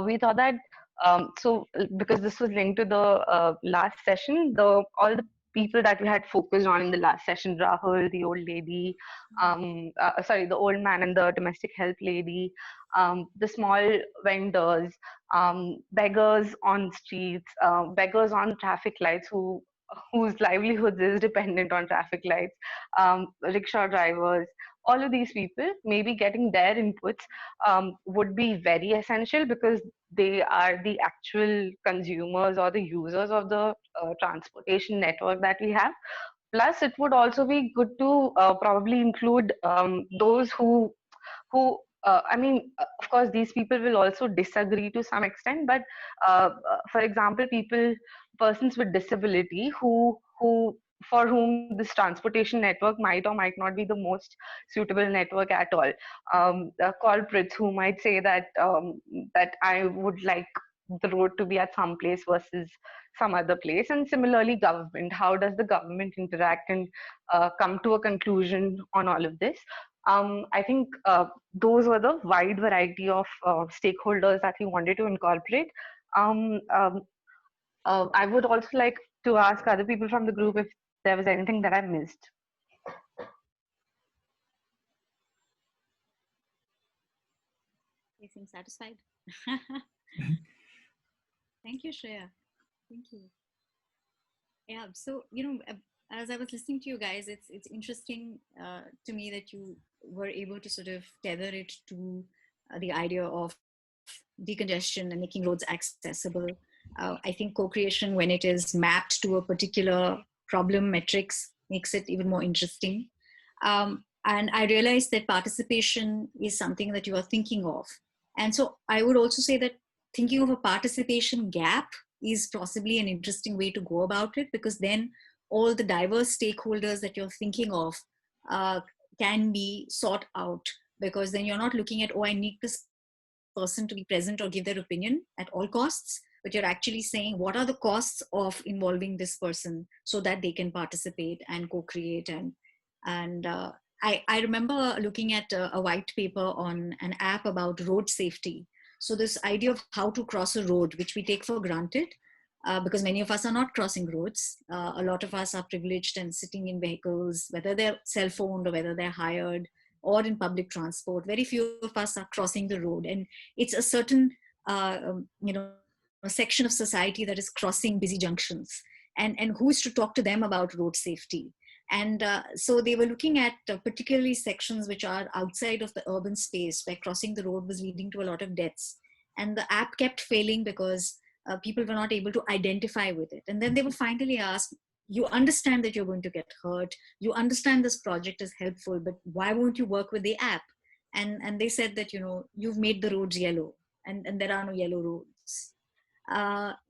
[SPEAKER 6] we thought that because this was linked to the last session, the all the people that we had focused on in the last session, Rahul, the old lady, the old man and the domestic help lady, the small vendors, beggars on streets, beggars on traffic lights whose livelihoods is dependent on traffic lights, rickshaw drivers, all of these people, maybe getting their inputs would be very essential, because they are the actual consumers or the users of the transportation network that we have. Plus, it would also be good to probably include those I mean, of course, these people will also disagree to some extent, but for example, persons with disability who for whom this transportation network might or might not be the most suitable network at all. Corporates who might say that I would like the road to be at some place versus some other place, and similarly, government. How does the government interact and come to a conclusion on all of this? I think those were the wide variety of stakeholders that we wanted to incorporate. Um, um, I would also like to ask other people from the group if there was anything that I missed.
[SPEAKER 2] They seem satisfied. Thank you, Shreya. Thank you. Yeah, so, as I was listening to you guys, it's interesting to me that you were able to sort of tether it to the idea of decongestion and making roads accessible. I think co-creation, when it is mapped to a particular problem metrics, makes it even more interesting. And I realized that participation is something that you are thinking of. And so I would also say that thinking of a participation gap is possibly an interesting way to go about it, because then all the diverse stakeholders that you're thinking of can be sought out, because then you're not looking at, oh, I need this person to be present or give their opinion at all costs, but you're actually saying, what are the costs of involving this person so that they can participate and co-create. And I remember looking at a white paper on an app about road safety. So this idea of how to cross a road, which we take for granted, because many of us are not crossing roads. A lot of us are privileged and sitting in vehicles, whether they're self-owned or whether they're hired, or in public transport. Very few of us are crossing the road, and it's a certain section of society that is crossing busy junctions, and who's to talk to them about road safety. And so they were looking at particularly sections which are outside of the urban space, where crossing the road was leading to a lot of deaths, and the app kept failing because people were not able to identify with it. And then they were finally asked, you understand that you're going to get hurt, you understand this project is helpful, but why won't you work with the app? And they said that, you've made the roads yellow, and there are no yellow roads.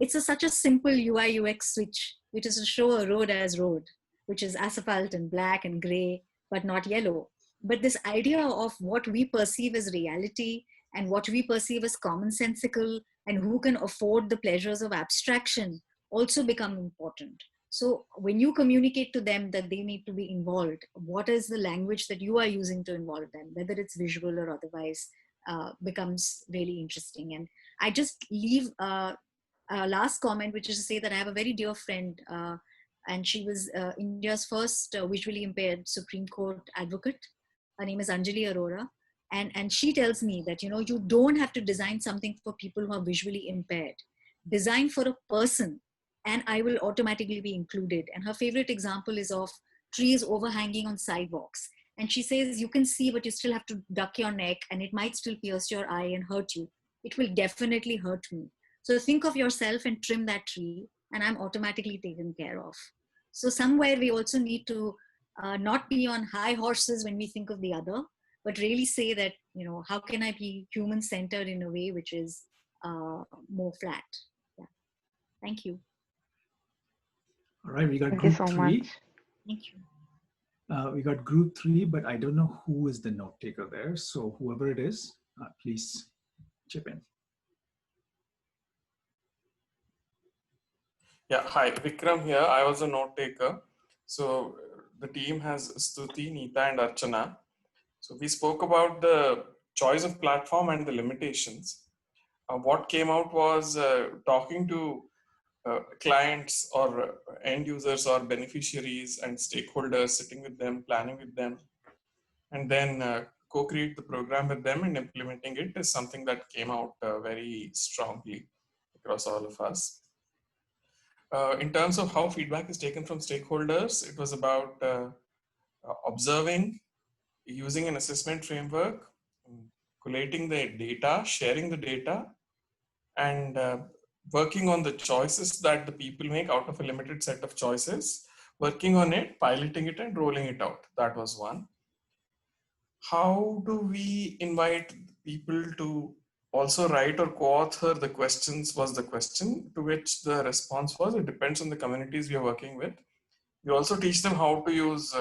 [SPEAKER 2] It's such a simple UI UX switch, which is to show a road as road, which is asphalt and black and gray, but not yellow. But this idea of what we perceive as reality and what we perceive as commonsensical, and who can afford the pleasures of abstraction, also become important. So when you communicate to them that they need to be involved, what is the language that you are using to involve them, whether it's visual or otherwise, becomes really interesting. And I just leave last comment, which is to say that I have a very dear friend, and she was India's first visually impaired Supreme Court advocate. Her name is Anjali Arora. And she tells me that, you don't have to design something for people who are visually impaired. Design for a person, and I will automatically be included. And her favorite example is of trees overhanging on sidewalks. And she says, you can see, but you still have to duck your neck, and it might still pierce your eye and hurt you. It will definitely hurt me. So think of yourself and trim that tree, and I'm automatically taken care of. So somewhere we also need to not be on high horses when we think of the other, but really say that, how can I be human-centered in a way which is more flat? Yeah. Thank you.
[SPEAKER 1] All right, we got
[SPEAKER 6] Thank you
[SPEAKER 1] group
[SPEAKER 6] so
[SPEAKER 1] three.
[SPEAKER 6] much.
[SPEAKER 2] Thank you.
[SPEAKER 1] We got group three, but I don't know who is the note taker there. So whoever it is, please chip in.
[SPEAKER 7] Yeah, hi, Vikram here. I was a note taker. So the team has Stuti, Neeta, and Archana. So we spoke about the choice of platform and the limitations. What came out was talking to clients or end users or beneficiaries and stakeholders, sitting with them, planning with them, and then co-create the program with them and implementing it is something that came out very strongly across all of us. In terms of how feedback is taken from stakeholders, it was about observing, using an assessment framework, collating the data, sharing the data, and working on the choices that the people make out of a limited set of choices, working on it, piloting it, and rolling it out. That was one. How do we invite people to also write or co-author the questions was the question, to which the response was, it depends on the communities we are working with. We also teach them how to use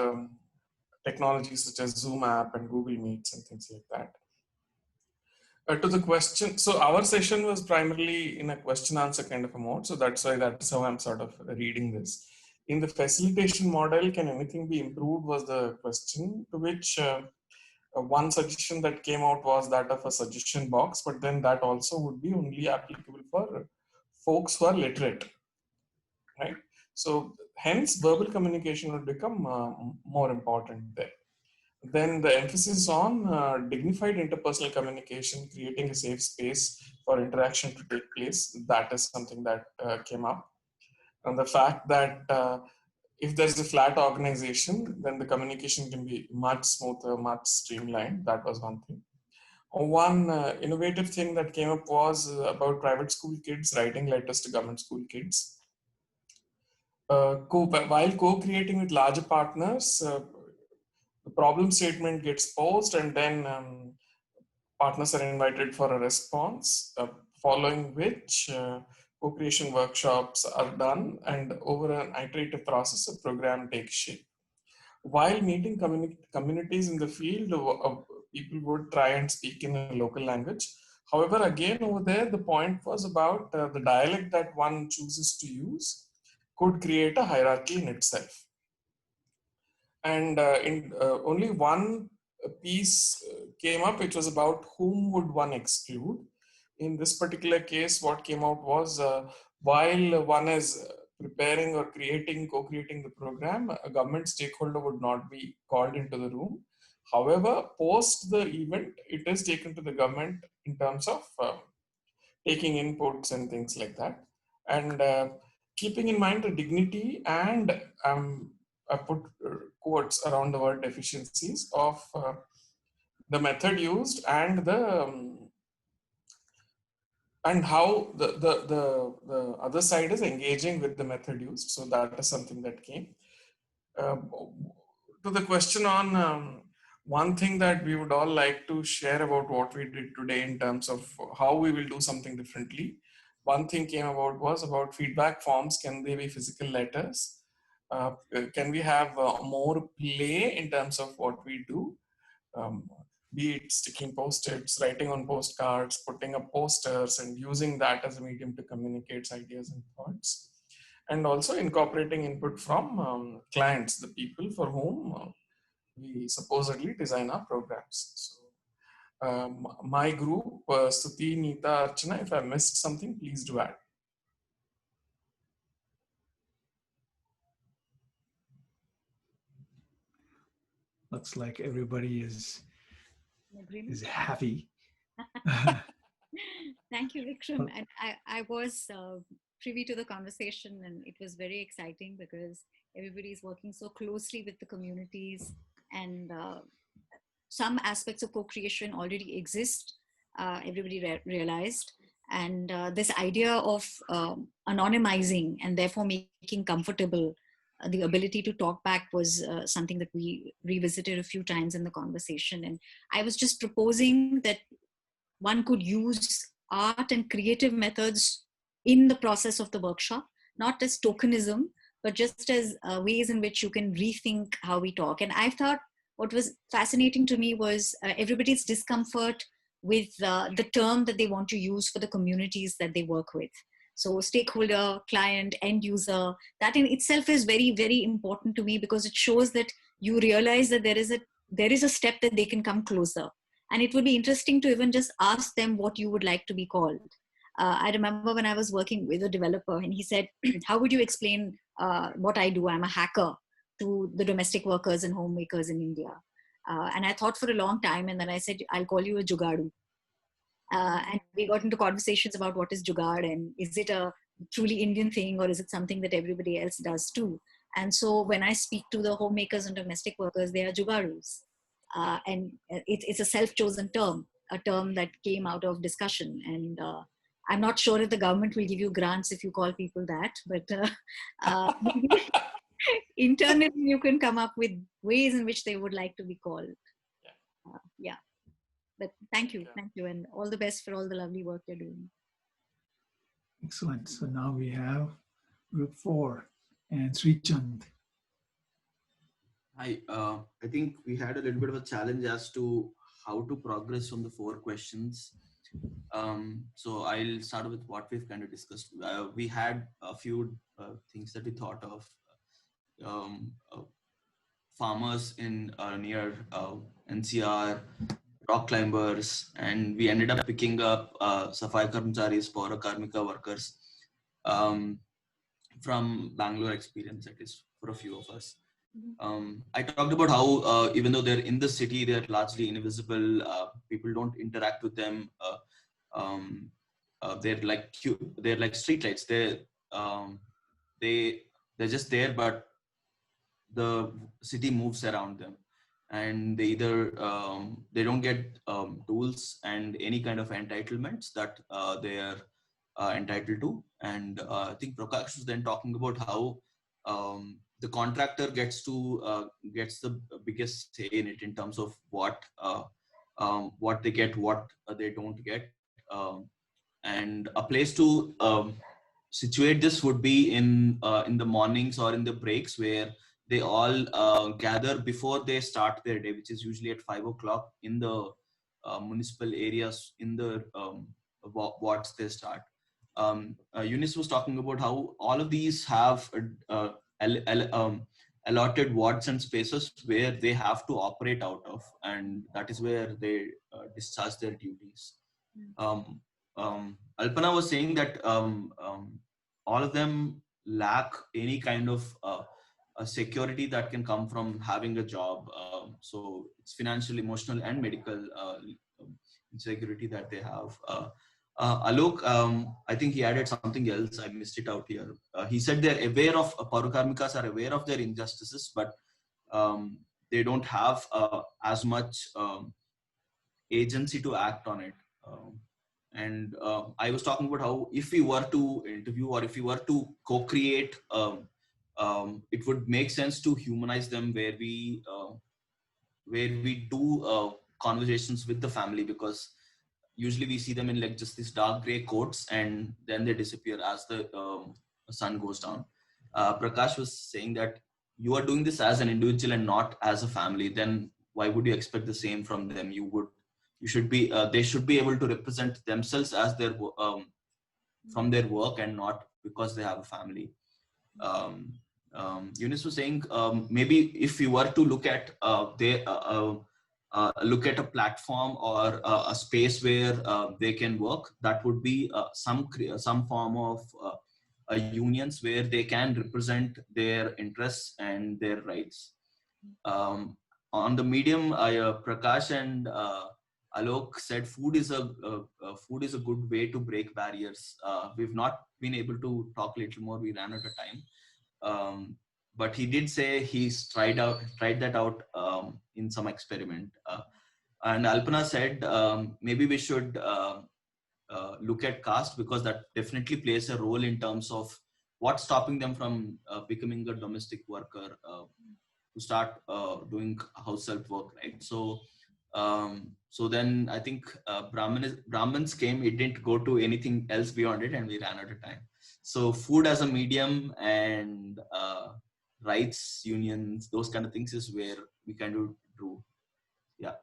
[SPEAKER 7] technologies such as Zoom app and Google Meets and things like that. To the question, so our session was primarily in a question answer kind of a mode. So that's how I'm sort of reading this. In the facilitation model, can anything be improved was the question, to which one suggestion that came out was that of a suggestion box, but then that also would be only applicable for folks who are literate, right? So hence verbal communication would become more important there. Then the emphasis on dignified interpersonal communication, creating a safe space for interaction to take place, that is something that came up. And the fact that if there's a flat organization, then the communication can be much smoother, much streamlined. That was one thing. One innovative thing that came up was about private school kids writing letters to government school kids. While co-creating with larger partners, the problem statement gets posed, and then partners are invited for a response, following which co-creation workshops are done, and over an iterative process, a program takes shape. While meeting communities in the field, people would try and speak in a local language. However, again, over there, the point was about the dialect that one chooses to use could create a hierarchy in itself. And only one piece came up, which was about whom would one exclude. In this particular case, what came out was while one is preparing or co-creating the program, a government stakeholder would not be called into the room. However, post the event, it is taken to the government in terms of taking inputs and things like that. And keeping in mind the dignity and I put quotes around the word deficiencies of the method used and the and how the other side is engaging with the method used. So that is something that came. To the question on one thing that we would all like to share about what we did today in terms of how we will do something differently. One thing came about was about feedback forms. Can they be physical letters? Can we have more play in terms of what we do? Um, be it sticking post-its, writing on postcards, putting up posters, and using that as a medium to communicate ideas and thoughts, and also incorporating input from clients, the people for whom we supposedly design our programs. So, my group, Stuti, Neeta, Archana, if I missed something, please do add.
[SPEAKER 1] Looks like everybody is happy.
[SPEAKER 2] Thank you, Vikram. And I was privy to the conversation, and it was very exciting because everybody is working so closely with the communities, and some aspects of co-creation already exist. Everybody realized, and this idea of anonymizing and therefore making comfortable the ability to talk back was something that we revisited a few times in the conversation. And I was just proposing that one could use art and creative methods in the process of the workshop, not as tokenism, but just as ways in which you can rethink how we talk. And I thought what was fascinating to me was everybody's discomfort with the term that they want to use for the communities that they work with. So stakeholder, client, end user, that in itself is very, very important to me because it shows that you realize that there is a step that they can come closer. And it would be interesting to even just ask them what you would like to be called. I remember when I was working with a developer and he said, how would you explain what I do? I'm a hacker to the domestic workers and homemakers in India. And I thought for a long time, and then I said, I'll call you a Jugadu. And we got into conversations about what is Jugaad and is it a truly Indian thing or is it something that everybody else does too? And so when I speak to the homemakers and domestic workers, they are Jugadus. And it's a self-chosen term, a term that came out of discussion. And I'm not sure if the government will give you grants if you call people that, but internally you can come up with ways in which they would like to be called. Yeah. But thank you, and all the best for all the lovely work you're doing.
[SPEAKER 1] Excellent. So now we have group 4 and Srichand.
[SPEAKER 8] Hi, I think we had a little bit of a challenge as to how to progress on the 4 questions. So I'll start with what we've kind of discussed. We had a few things that we thought of. Farmers in near NCR, rock climbers, and we ended up picking up Safai Karmcharis, Paura Karmika workers from Bangalore experience, at least for a few of us. I talked about how even though they're in the city, they're largely invisible. People don't interact with them. They're like streetlights. They're just there, but the city moves around them, and they either they don't get tools and any kind of entitlements that they are entitled to. And I think Prakash was then talking about how the contractor gets the biggest say in it in terms of what they get, what they don't get, and a place to situate this would be in the mornings or in the breaks where they all gather before they start their day, which is usually at 5 o'clock in the municipal areas in the wards they start. Eunice was talking about how all of these have allotted wards and spaces where they have to operate out of, and that is where they discharge their duties. Alpana was saying that all of them lack any kind of a security that can come from having a job. So it's financial, emotional, and medical insecurity that they have. Alok, I think he added something else. I missed it out here. He said they're aware of Paurukarmikas are aware of their injustices, but they don't have as much agency to act on it. And I was talking about how if we were to interview or if we were to co-create, it would make sense to humanize them, where we do conversations with the family, because usually we see them in like just these dark gray coats and then they disappear as the sun goes down. Prakash was saying that you are doing this as an individual and not as a family. Then why would you expect the same from them? You should be they should be able to represent themselves as their from their work and not because they have a family. Eunice was saying maybe if you were to look at look at a platform or a space where they can work, that would be some form of unions where they can represent their interests and their rights. On the medium, Prakash and Alok said food is a good way to break barriers. We've not been able to talk a little more. We ran out of time. But he did say he's tried that out in some experiment. And Alpana said maybe we should look at caste, because that definitely plays a role in terms of what's stopping them from becoming a domestic worker to start doing house help work, right? So then I think Brahmins came. It didn't go to anything else beyond it, and we ran out of time. So food as a medium and rights unions, those kind of things is where we kind of drew. Yeah.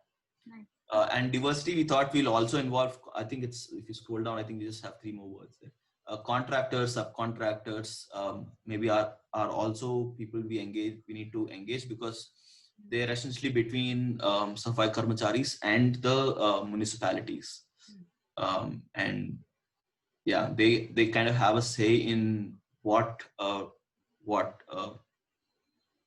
[SPEAKER 2] Nice.
[SPEAKER 8] And diversity, we thought we'll also involve, I think it's, if you scroll down, I think we just have 3 more words there. Contractors, subcontractors, maybe are also people we need to engage, because they're essentially between Safai Karmacharis and the municipalities. And yeah, they kind of have a say in what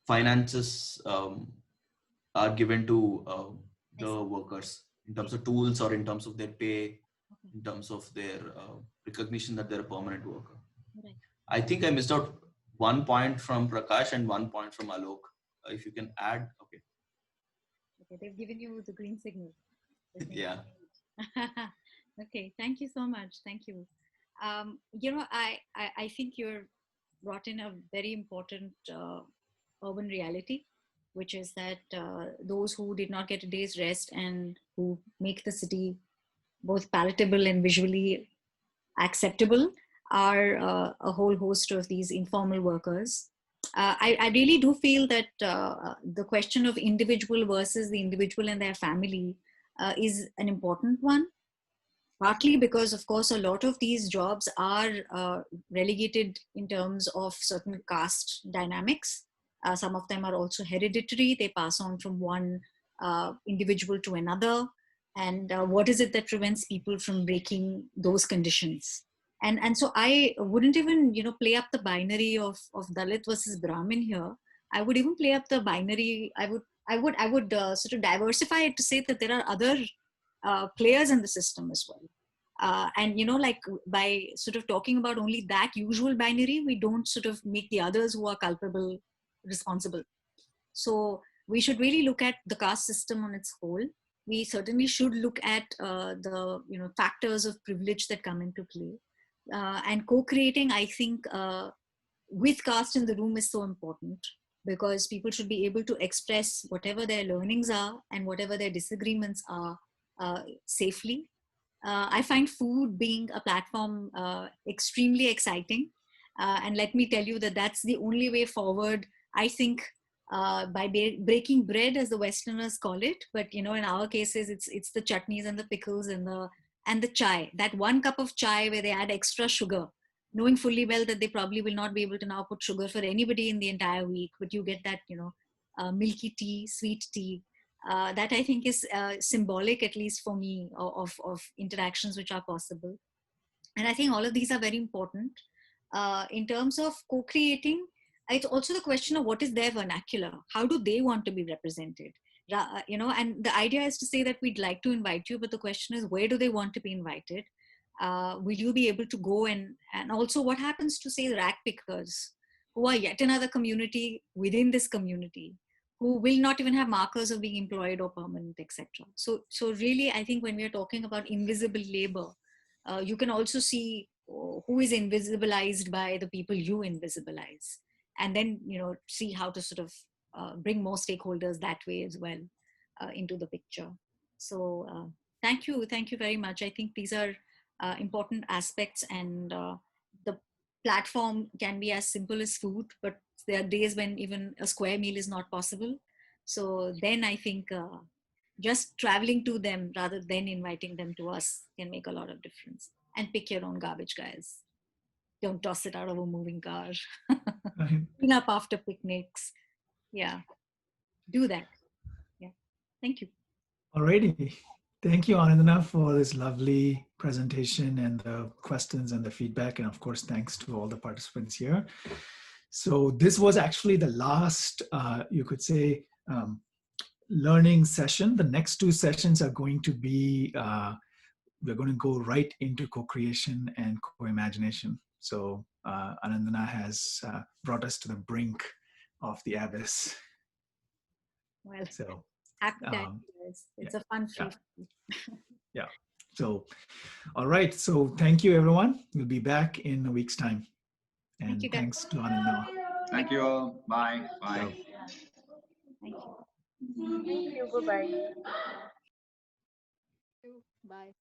[SPEAKER 8] finances are given to the workers in terms of tools or in terms of their pay, in terms of their recognition that they're a permanent worker.
[SPEAKER 2] Right.
[SPEAKER 8] I think I missed out 1 point from Prakash and 1 point from Alok. If you can add, okay.
[SPEAKER 2] Okay, they've given you the green signal.
[SPEAKER 8] Yeah.
[SPEAKER 2] Okay, thank you so much. Thank you. I think you're brought in a very important urban reality, which is that those who did not get a day's rest and who make the city both palatable and visually acceptable are a whole host of these informal workers. I really do feel that the question of individual versus the individual and their family is an important one, partly because, of course, a lot of these jobs are relegated in terms of certain caste dynamics. Some of them are also hereditary. They pass on from one individual to another. And what is it that prevents people from breaking those conditions? And so I wouldn't even, play up the binary of Dalit versus Brahmin here. I would even play up the binary. I would sort of diversify it to say that there are other players in the system as well. And like by sort of talking about only that usual binary, we don't sort of make the others who are culpable responsible. So we should really look at the caste system on its whole. We certainly should look at the factors of privilege that come into play. And co-creating, I think, with caste in the room is so important, because people should be able to express whatever their learnings are and whatever their disagreements are safely. I find food being a platform extremely exciting. And let me tell you that that's the only way forward, I think, by breaking bread, as the Westerners call it. But, in our cases, it's the chutneys and the pickles and the chai. That 1 cup of chai where they add extra sugar, knowing fully well that they probably will not be able to now put sugar for anybody in the entire week. But you get that, milky tea, sweet tea. That I think is symbolic, at least for me, of interactions which are possible. And I think all of these are very important. In terms of co-creating, it's also the question of what is their vernacular. How do they want to be represented? And the idea is to say that we'd like to invite you, but the question is, where do they want to be invited? Will you be able to go, and also what happens to, say, rack pickers, who are yet another community within this community, who will not even have markers of being employed or permanent, etc. So really, I think when we are talking about invisible labor, you can also see who is invisibilized by the people you invisibilize, and then see how to sort of bring more stakeholders that way as well into the picture. So thank you very much. I think these are important aspects, and the platform can be as simple as food, but there are days when even a square meal is not possible. So then I think just traveling to them rather than inviting them to us can make a lot of difference. And pick your own garbage, guys. Don't toss it out of a moving car.
[SPEAKER 1] Right.
[SPEAKER 2] Clean up after picnics. Yeah, do that. Yeah, thank you.
[SPEAKER 1] Alrighty. Thank you, Anandana, for this lovely presentation and the questions and the feedback. And of course, thanks to all the participants here. So this was actually the last, you could say, learning session. The next two sessions are going to be, we're going to go right into co-creation and co-imagination. So Anandana has brought us to the brink of the abyss.
[SPEAKER 2] Well,
[SPEAKER 1] So
[SPEAKER 2] happy time, guys. It's a fun free.
[SPEAKER 1] Yeah. So, all right. So thank you, everyone. We'll be back in a week's time. And
[SPEAKER 2] thank you, guys.
[SPEAKER 1] Thanks to Anandana.
[SPEAKER 9] Thank you all. Bye. Bye.
[SPEAKER 1] So,
[SPEAKER 2] Thank you.
[SPEAKER 6] Thank you. Bye-bye.
[SPEAKER 10] Bye.